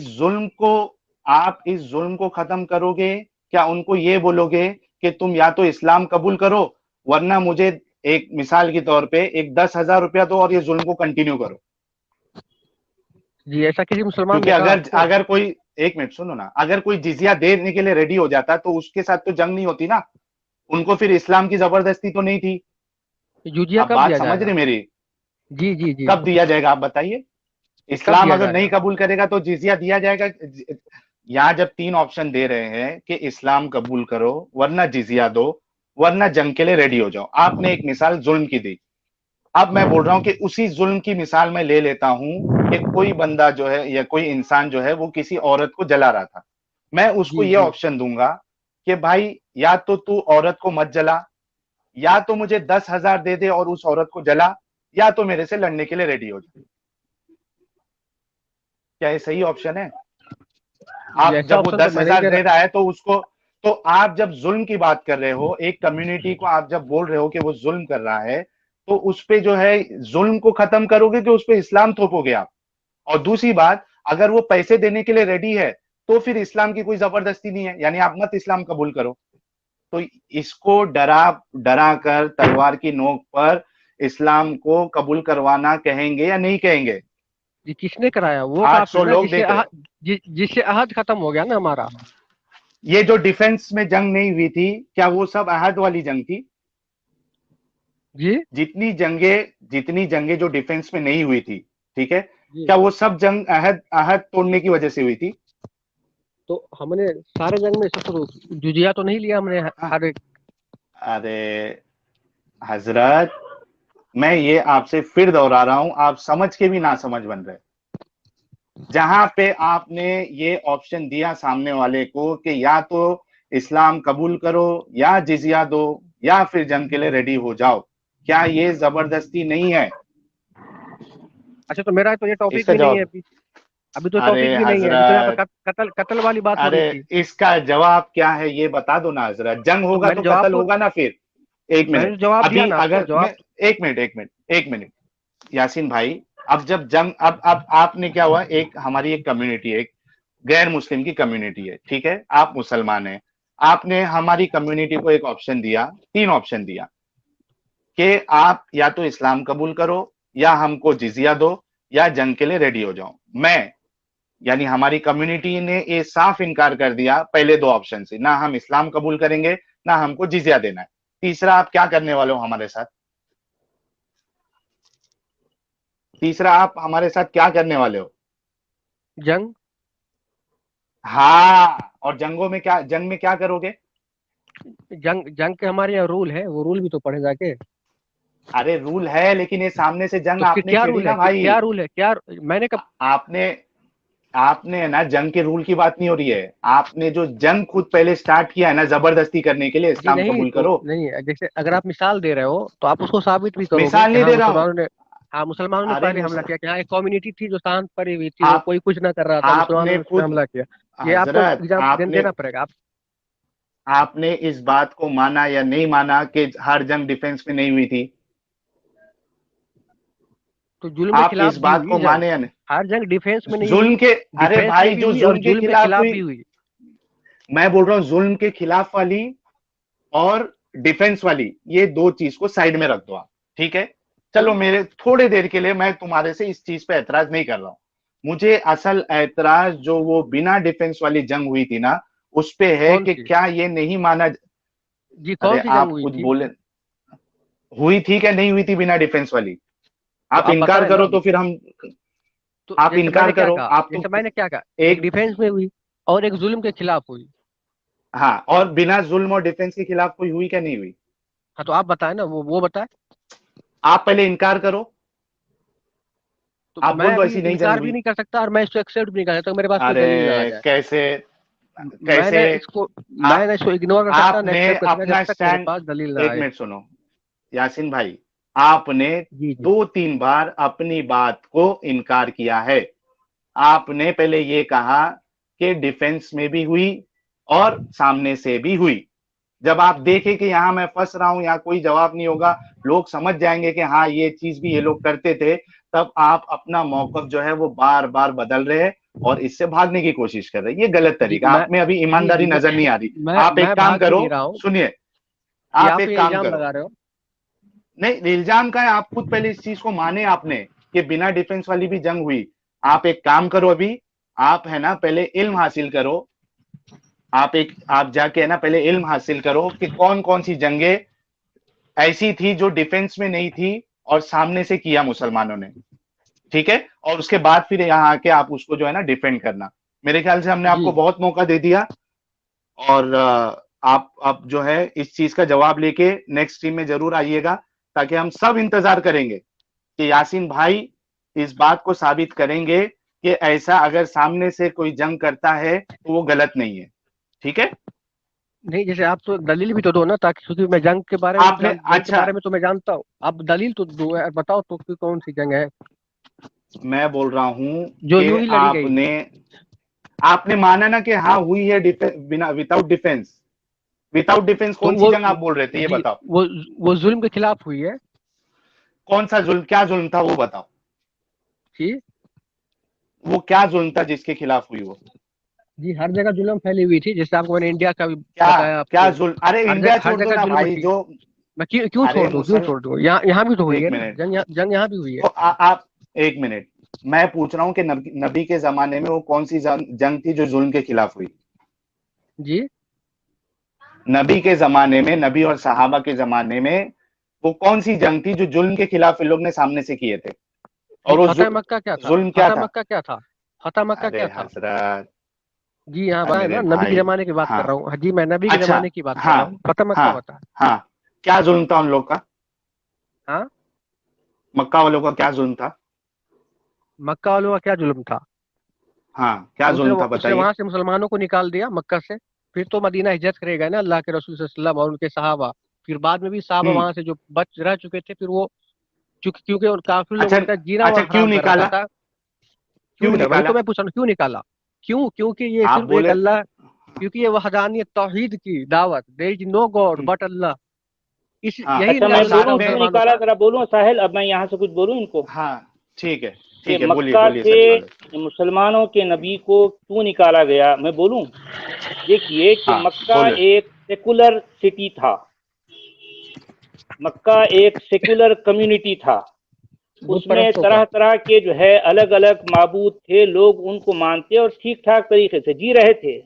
ظلم کو ختم کرو گے کیا؟ ان کو یہ بولو گے کہ تم یا تو اسلام قبول کرو ورنہ مجھے ایک مثال کے طور پہ ایک 10,000 روپیہ دو اور یہ ظلم کو کنٹینیو کرو. جی ایسا کسی مسلمان کیونکہ نے کہا آپ کو؟ اگر کوئی، ایک منٹ سنو نا، اگر کوئی جزیہ دینے کے لیے ریڈی ہو جاتا تو اس کے ساتھ تو جنگ نہیں ہوتی نا. ان کو پھر اسلام کی زبردستی تو نہیں تھی. جزیہ اب کب بات دیا جائے سمجھ گا؟ رہے میری؟ جی جی جی کب دیا جائے گا آپ بتائیے. کب اسلام دیا اگر جائے نہیں گا؟ قبول کرے گا تو جزیہ دیا جائے گا. یہاں جب 3 آپشن دے رہے ہیں کہ اسلام قبول کرو ورنہ جزیہ دو ورنہ جنگ کے لیے ریڈی ہو جاؤ. آپ نے ایک مثال ظلم کی دی. اب میں بول رہا ہوں کہ اسی ظلم کی مثال میں لے لیتا ہوں کہ کوئی بندہ جو ہے یا کوئی انسان جو ہے وہ کسی عورت کو جلا رہا تھا. میں اس کو جی یہ جی آپشن دوں گا کہ بھائی یا تو عورت کو مت جلا، یا تو مجھے 10,000 دے دے اور اس عورت کو جلا، یا تو میرے سے لڑنے کے لیے ریڈی ہو جائے. کیا یہ صحیح آپشن ہے؟ جی آپ ایسا جب وہ آپشن تو دس میں نہیں ہزار دے دے رہا. رہا ہے تو آپ جب ظلم کی بات کر رہے ہو، ایک کمیونٹی کو آپ جب بول رہے ہو کہ وہ ظلم کر رہا ہے، تو اس پہ جو ہے ظلم کو ختم کرو گے کہ اس پہ اسلام تھوپو گے آپ؟ اور دوسری بات، اگر وہ پیسے دینے کے لیے ریڈی ہے تو پھر اسلام کی کوئی زبردستی نہیں ہے، یعنی آپ مت اسلام قبول کرو. تو اس کو ڈرا کر تلوار کی نوک پر اسلام کو قبول کروانا کہیں گے یا نہیں کہیں گے؟ یہ کس نے کرایا؟ وہ 800 کافر نا لوگ دیکھ رہے، جس سے عہد ختم ہو گیا نا ہمارا. یہ جو ڈیفنس میں جنگ نہیں ہوئی تھی کیا وہ سب عہد والی جنگ تھی؟ جی جتنی جنگیں جو ڈیفنس میں نہیں ہوئی تھی، ٹھیک ہے، جی. کیا وہ سب جنگ عہد توڑنے کی وجہ سے ہوئی تھی؟ تو ہم نے سارے جنگ میں سب جزیہ تو نہیں لیا ہم نے ہر ایک. ارے حضرت، میں یہ آپ سے پھر دوہرا رہا ہوں، آپ سمجھ کے بھی نہ سمجھ بن رہے. جہاں پہ آپ نے یہ آپشن دیا سامنے والے کو کہ یا تو اسلام قبول کرو یا جزیہ دو یا پھر جنگ کے لیے ریڈی ہو جاؤ، کیا یہ زبردستی نہیں ہے؟ اچھا تو میرا تو یہ اس ٹاپک کا بھی نہیں جواب، ہے ابھی تو ارے ٹاپک بھی نہیں ہے. ابھی تو یہاں حضرت، پہ قتل والی بات ہو رہی ارے تھی. اس کا جواب کیا ہے یہ بتا دو نا حضرت. جنگ تو ہوگا میں تو نے جواب قتل ہوگا نا پھر. ایک میں منٹ، نے جواب دیا ابھی نا آپ کو اگر میں، جواب. ایک منٹ یاسین بھائی، اب جب جنگ، اب آپ نے کیا ہوا، ہماری ایک کمیونٹی ہے، ایک غیر مسلم کی کمیونٹی ہے، ٹھیک ہے، آپ مسلمان ہیں، آپ نے ہماری کمیونٹی کو ایک آپشن دیا، 3 آپشن دیا کہ آپ یا تو اسلام قبول کرو یا ہم کو جزیہ دو یا جنگ کے لیے ریڈی ہو جاؤ. میں یعنی ہماری کمیونٹی نے یہ صاف انکار کر دیا پہلے 2 آپشن سے، نہ ہم اسلام قبول کریں گے نہ ہم کو جزیہ دینا ہے. تیسرا آپ کیا کرنے والے ہو ہمارے ساتھ؟ تیسرا آپ ہمارے ساتھ کیا کرنے والے ہو؟ جنگ. ہاں، اور جنگ میں کیا کرو گے؟ جنگ کے ہمارے یہاں رول ہے، وہ رول بھی تو پڑھے جا کے. ارے رول ہے لیکن یہ سامنے سے جنگ تو پھر آپ نے کیا چھیڑی رول ہے؟ نا بھائی. کیا رول ہے؟ کیا میں نے کب؟ آپ نے نا جنگ کے رول کی بات نہیں ہو رہی ہے، آپ نے جو جنگ خود پہلے سٹارٹ کیا ہے نا زبردستی کرنے کے لیے، جی اسلام نہیں قبول تو کرو. نہیں، جیسے اگر آپ مثال دے رہے ہو تو آپ اس کو ثابت بھی کرو گے مثال کہ نہیں ہاں دے رہا ہوں. مسلمانوں نے ارے پہلے حملہ کیا، کہ ہاں ایک کمیونٹی تھی جو شانت پڑی ہوئی تھی، وہ آپ کوئی کچھ نہ کر رہا تھا، آپ مسلمانوں نے نے اس پہ خود، حملہ کیا. یہ آپ کو حضرت ایگزامپل دینا پڑے گا. آپ نے اس بات کو مانا یا نہیں مانا کہ ہر جنگ ڈیفنس میں نہیں ہوئی تھی؟ تو ظلم کے آپ خلاف اس بھی بات ہوئی کو جنگ. مانے یا نہیں؟ ہر جنگ ڈیفینس میں نہیں ہوئی، ظلم کے، ارے ڈیفینس میں بھائی بھی جو ہوئی اور ظلم کے ظلم کے خلاف خلاف ہوئی، بھی ہوئی. میں بول رہا ہوں ظلم کے خلاف والی اور ڈیفنس والی، یہ 2 چیز کو سائیڈ میں رکھ دو آپ، ٹھیک ہے. چلو میرے تھوڑے دیر کے لیے میں تمہارے سے اس چیز پہ اعتراض نہیں کر رہا ہوں. مجھے اصل اعتراض جو وہ بنا ڈیفنس والی جنگ ہوئی تھی نا اس پہ ہے کون کہ سی؟ کیا یہ نہیں مانا. جی ارے کون سی جنگ آپ ہوئی خود تھی؟ بولے، ہوئی تھی کہ نہیں ہوئی تھی بنا ڈیفنس والی؟ تو آپ آپ انکار بتائیں نا. کرو تو پھر ہم، تو آپ جیسے میں انکار نے کیا کرو، کہا، آپ تو جیسے میں نے کیا کہا، ایک ایک، ڈیفینس میں ہوئی اور ایک ظلم کے خلاف ہوئی. ہاں، اور بنا ظلم اور ڈیفنس کے خلاف کوئی ہوئی کیا نہیں ہوئی؟ ہاں تو آپ بتائیں نا، وہ بتائیں. آپ پہلے انکار کرو، تو آپ میں بول دو ابھی ایسی نہیں جنگ انکار بھی ہوئی. نہیں کر سکتا اور میں اس کو ایکسپٹ بھی نہیں کر سکتا، میرے پاس کوئی ارے دلیل نہ آ جائے. کیسے میں کیسے نے اس کو آپ میں نے اس کو اگنور کر سکتا، آپ نہ نے ایکسپٹ کر سکتا اپنا جب تک میرے اسٹینڈ، پاس دلیل نہ ایک آئے. منٹ سنو یاسین بھائی، آپ نے جی جی 2-3 بار اپنی بات کو انکار کیا ہے. آپ نے پہلے یہ کہا کہ ڈیفنس میں بھی ہوئی اور سامنے سے بھی ہوئی. جب آپ دیکھیں کہ یہاں میں پھنس رہا ہوں، یہاں کوئی جواب نہیں ہوگا، لوگ سمجھ جائیں گے کہ ہاں یہ چیز بھی یہ لوگ کرتے تھے، تب آپ اپنا موقف جو ہے وہ بار بار بدل رہے ہیں اور اس سے بھاگنے کی کوشش کر رہے ہیں. یہ غلط جی. طریقہ، آپ میں ابھی جی ایمانداری جی نظر نہیں آ رہی. آپ میں ایک کام بھاگ بھی کرو، نہیں رہا ہوں. سنیے، یہ آپ آپ ایک یہ کام الزام کرو، لگا رہے ہو. نہیں الزام کا ہے، آپ خود پہلے اس چیز کو مانے آپ نے کہ بنا ڈیفنس والی بھی جنگ ہوئی. آپ ایک کام کرو، ابھی آپ ہے نا پہلے علم حاصل کرو، آپ جا کے ہے نا پہلے علم حاصل کرو کہ کون کون سی جنگیں ایسی تھی جو ڈیفنس میں نہیں تھی اور سامنے سے کیا مسلمانوں نے، ٹھیک ہے، اور اس کے بعد پھر یہاں آ کے آپ اس کو جو ہے نا ڈیفینڈ کرنا. میرے خیال سے ہم نے آپ جی کو بہت موقع دے دیا، اور آپ اب جو ہے اس چیز کا جواب لے کے نیکسٹ ٹیم میں ضرور آئیے گا، تاکہ ہم سب انتظار کریں گے کہ یاسین بھائی اس بات کو ثابت کریں گے کہ ایسا اگر سامنے سے کوئی جنگ کرتا ہے تو وہ غلط نہیں ہے، ٹھیک ہے. نہیں، جیسے آپ تو دلیل بھی تو دو نا، تاکہ کیونکہ میں جنگ کے بارے آپ میں نے، جنگ کے اچھا بارے میں تو میں جانتا ہوں. آپ دلیل تو دو، بتاؤ تو کہ کون سی جنگ ہے میں بول رہا ہوں جو کہ یوں ہی لڑی گئی. آپ نے مانا نا کہ ہاں ہوئی ہے بنا وداؤٹ ڈیفنس. وداؤٹ ڈیفنس تو کون سی جنگ آپ بول رہے تھے یہ جی بتاؤ. وہ ظلم کے خلاف ہوئی ہے. کون سا ظلم، کیا ظلم تھا وہ بتاؤ. جی وہ کیا ظلم تھا جس کے خلاف ہوئی وہ؟ جی ہر جگہ ظلم پھیلی ہوئی تھی، جیسے آپ کو میں نے انڈیا کا بھی کیا بتایا آپ کیا کو، ظلم؟ ارے انڈیا ہر چھوڑ دو جگہ نا ظلم بھائی، تھی. جو میں کیوں ارے چھوڑ دوں، کیوں چھوڑ دوں؟ یہاں بھی تو ہوئی ایک ہے نا منٹ، جنگ یہاں بھی ہوئی ہے. تو آپ ایک منٹ، میں پوچھ رہا ہوں کہ نبی کے زمانے میں وہ کون سی جنگ تھی جو ظلم کے خلاف ہوئی؟ جی نبی کے زمانے میں، نبی اور صحابہ کے زمانے میں وہ کون سی جنگ تھی جو ظلم کے خلاف ان لوگ نے سامنے سے کیے تھے؟ اور وہ فتح مکہ کیا تھا؟ ظلم کیا فتح تھا؟ مکہ کیا تھا؟ فتح مکہ ارے کیا تھا؟ حضرت، جی یہاں بتائیں میرے نا، نبی کے بھائی، زمانے کی بات کر ہاں رہا ہوں. جی میں نبی کے اچھا، زمانے کی بات کر ہاں رہا ہوں. فتح مکہ ہاں بتا. ہاں، کیا ظلم تھا ان لوگ کا؟ ہاں مکہ والوں کا کیا ظلم تھا؟ مکہ والوں کا کیا ظلم تھا؟ ہاں کیا اس نے ظلم تھا اس نے بتائیے؟ وہاں سے مسلمانوں کو نکال دیا مکہ سے، پھر تو مدینہ ہجرت کرے گا نا اللہ کے رسول صلی اللہ علیہ وسلم اور ان کے صحابہ. پھر بعد میں بھی صحابہ ہوں وہاں سے جو بچ رہ چکے تھے، پھر وہ کیونکہ ان کافر اچھا لوگوں کا جینا اچھا، وہاں کیوں حرام کر رکھا نکالا؟ تھا. کیوں کیوں نکالا؟ وہی نکالا؟ تو میں پوچھ رہا ہوں کیوں نکالا. کیونکہ یہ آپ صرف ایک بولے، اللہ، کیونکہ یہ وحدانیت توحید کی دعوت، there is no God but Allah، ہاں یہی اچھا نکاح میں اور اللہ ساتھ تھا بولوں میں، کیوں مسلمانوں نکالا، کا. ذرا بولوں ساحل، اب میں یہاں سے کچھ بولوں ان کو ہاں ٹھیک ہے، کہ ٹھیک ہے، بولیے مکہ بولیے سے سچ والے. مسلمانوں کے نبی کو کیوں نکالا گیا میں بولوں. دیکھیے کہ ہاں مکہ بولے. ایک سیکولر سٹی تھا، مکہ ایک سیکولر کمیونٹی تھا. اس بت میں پرستوں کا. طرح طرح کے جو ہے الگ الگ معبود تھے، لوگ ان کو مانتے اور ٹھیک ٹھاک طریقے سے جی رہے تھے.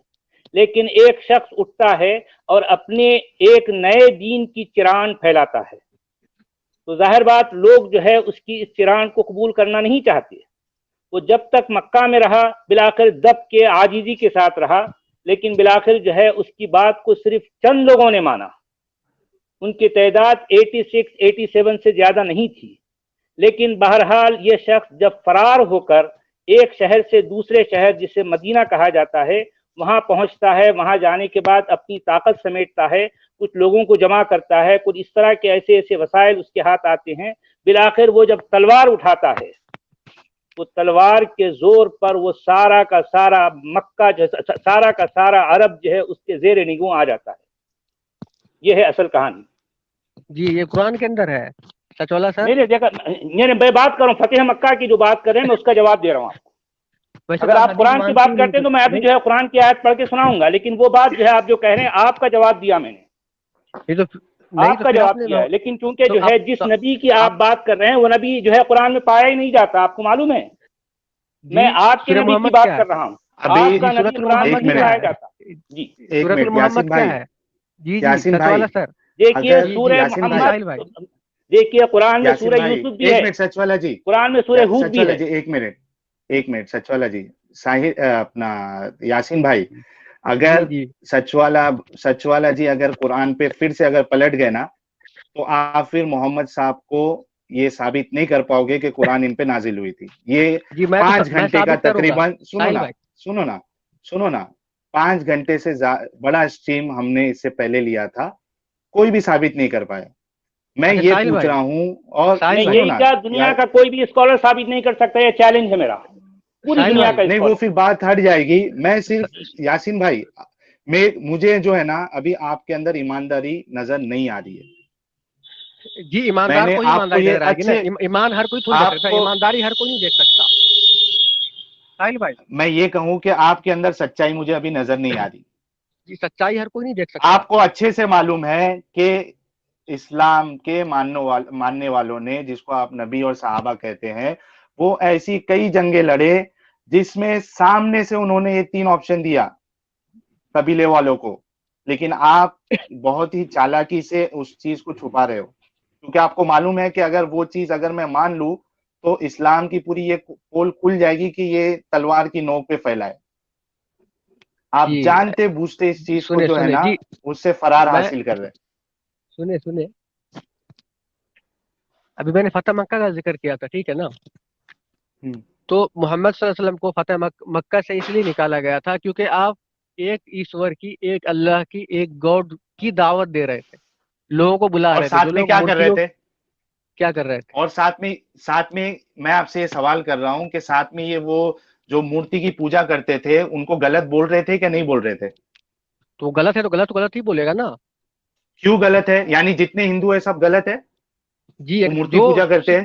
لیکن ایک شخص اٹھتا ہے اور اپنے ایک نئے دین کی چران پھیلاتا ہے، تو ظاہر بات لوگ جو ہے اس کی اس چران کو قبول کرنا نہیں چاہتے. وہ جب تک مکہ میں رہا بالآخر دب کے عاجزی کے ساتھ رہا، لیکن بالآخر جو ہے اس کی بات کو صرف چند لوگوں نے مانا. ان کی تعداد 86 87 سے زیادہ نہیں تھی. لیکن بہرحال یہ شخص جب فرار ہو کر ایک شہر سے دوسرے شہر جسے مدینہ کہا جاتا ہے وہاں پہنچتا ہے، وہاں جانے کے بعد اپنی طاقت سمیٹتا ہے، کچھ لوگوں کو جمع کرتا ہے، کچھ اس طرح کے ایسے ایسے وسائل اس کے ہاتھ آتے ہیں. بالآخر وہ جب تلوار اٹھاتا ہے، وہ تلوار کے زور پر وہ سارا کا سارا مکہ جو سارا کا سارا عرب جو ہے اس کے زیر نگوں آ جاتا ہے. یہ ہے اصل کہانی. جی یہ قرآن کے اندر ہے سچ والا سر. میرے دیکھا میں بات کر رہا ہوں فتح مکہ کی جو بات کر رہے ہیں میں اس کا جواب دے رہا ہوں آپ کو. ویسے اگر تو آپ حدیث قرآن کی مانتے ہی بات نہیں کرتے ہیں تو میں ابھی نہیں جو ہے قرآن کی آیت پڑھ کے سناؤں گا، لیکن وہ بات جو ہے آپ جو کہہ رہے ہیں آپ کا جواب دیا میں نے، یہ تو نہیں آپ تو کا پھر آپ جواب نے دیا ہے. لیکن چونکہ تو جو ہے جس نبی کی آپ بات کر رہے ہیں وہ نبی جو ہے قرآن میں پایا ہی نہیں جاتا، آپ کو معلوم ہے. جی میں آپ کے سورہ نبی کی محمد بات کیا ہے؟ کر رہا ہوں، ابھی آپ جی کا نبی سورۃ قرآن میں المحمد ایک نہیں کیا منٹ، پایا ہے؟ جاتا. جی ایک سورۃ منٹ یاسین المحمد کیا بھائی، ہے؟ جی جی یاسین سچ بھائی، والا سر. دیکھیے اگر جی جی سورہ یاسین جی بھائی، محمد، ساحل بھائی. دیکھیے قرآن میں یاسین سورہ بھائی یوسف بھی ایک ہے، منٹ سچ والا جی، قرآن میں سورہ ہود سچ بھی والا ہے. جی ایک منٹ سچ والا جی، ساحل اپنا یاسین بھائی، اگر جی جی سچ والا جی اگر قرآن پہ پھر سے اگر پلٹ گئے نا تو آپ پھر محمد صاحب کو یہ ثابت نہیں کر پاؤ گے کہ قرآن ان پہ نازل ہوئی تھی. یہ جی پانچ میں گھنٹے کا ثابت کروں گا تقریباً، ساحل بھائی. سنو نا 5 گھنٹے سے بڑا اسٹریم ہم نے اس سے پہلے لیا تھا، کوئی بھی ثابت نہیں کر پایا. میں اچھا یہ ساحل پوچھ بھائی، رہا ہوں، اور ساحل نہیں بھائی، سنو یہی نا کیا دنیا کا کوئی بھی اسکالر ثابت نہیں کر سکتا، یہ چیلنج ہے میرا، پوری ساحل دنیا بھائی. کا نہیں وہ اسکالر. پھر بات ہٹ جائے گی. میں صرف یاسین بھائی، مجھے جو ہے نا ابھی آپ کے اندر ایمانداری نظر نہیں آ رہی ہے. جی میں ایماندار نے کو ہی آپ کو ایمانداری یہ نظر آئے گی نا. اچھے، ایمان ہر کوئی تھوڑی دیکھ آپ سکتا ہے، کو ایمانداری ہر کوئی نہیں دیکھ سکتا ساحل بھائی. میں یہ کہوں کہ آپ کے اندر سچائی مجھے ابھی نظر نہیں آ رہی. جی سچائی ہر کوئی نہیں دیکھ سکتا. آپ کو اچھے سے معلوم ہے کہ اسلام کے ماننے والوں نے، جس کو آپ نبی اور صحابہ کہتے ہیں، وہ ایسی کئی جنگیں لڑے جس میں سامنے سے انہوں نے یہ 3 آپشن دیا قبیلے والوں کو، لیکن آپ بہت ہی چالاکی سے اس چیز کو چھپا رہے ہو، کیونکہ آپ کو معلوم ہے کہ اگر وہ چیز اگر میں مان لوں تو اسلام کی پوری یہ پول کھل جائے گی کہ یہ تلوار کی نوک پہ پھیلا ہے. آپ جی جانتے بوجھتے اس چیز کو سنے جو ہے سنے نا جی، اس سے فرار میں حاصل کر رہے. سنے ابھی میں نے فتح مکہ کا ذکر کیا تھا، ٹھیک ہے نا. ہیں. تو محمد صلی اللہ علیہ وسلم کو فتح مکہ سے اس لیے نکالا گیا تھا کیونکہ آپ ایک ایشور کی، ایک اللہ کی، ایک گاڈ کی دعوت دے رہے تھے، لوگوں کو بلا اور رہے تھے. جو ساتھ میں لوگ کیا کر رہے مورتیوں تھے؟ کیا کر رہے تھے؟ اور ساتھ میں میں آپ سے یہ سوال کر رہا ہوں کہ ساتھ میں یہ وہ جو مورتی کی پوجا کرتے تھے ان کو غلط بول رہے تھے کہ نہیں بول رہے تھے؟ تو وہ غلط ہے تو غلط ہی بولے گا نا. کیوں غلط ہے؟ یعنی جتنے ہندو ہیں سب غلط ہے جی وہ مورتی جو پوجا کرتے ہیں؟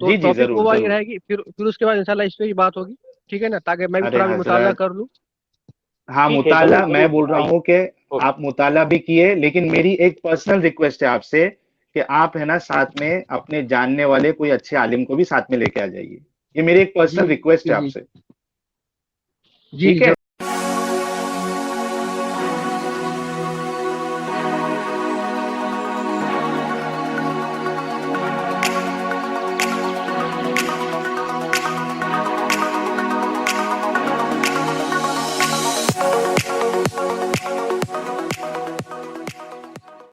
تو جی جی ٹاپک ضرور وہ والی ضرور. رہے گی، پھر اس کے بعد انشاءاللہ اس پہ ہی بات ہوگی، ٹھیک ہے نا، تاکہ میں بھی ارے تھوڑا بھی مطالعہ حضرت، کر لوں. ہاں ٹھیک ہے، مطالعہ ضرور میں ضرور بول رہا آئیے. ہوں کہ اوکے. آپ مطالعہ بھی کیے، لیکن میری ایک پرسنل ریکویسٹ ہے آپ سے کہ آپ ہے نا ساتھ میں اپنے جاننے والے کوئی اچھے عالم کو بھی ساتھ میں لے کے آ جائیے. یہ میری ایک جی پرسنل ریکویسٹ جی ہے آپ جی سے. جی ٹھیک ہے.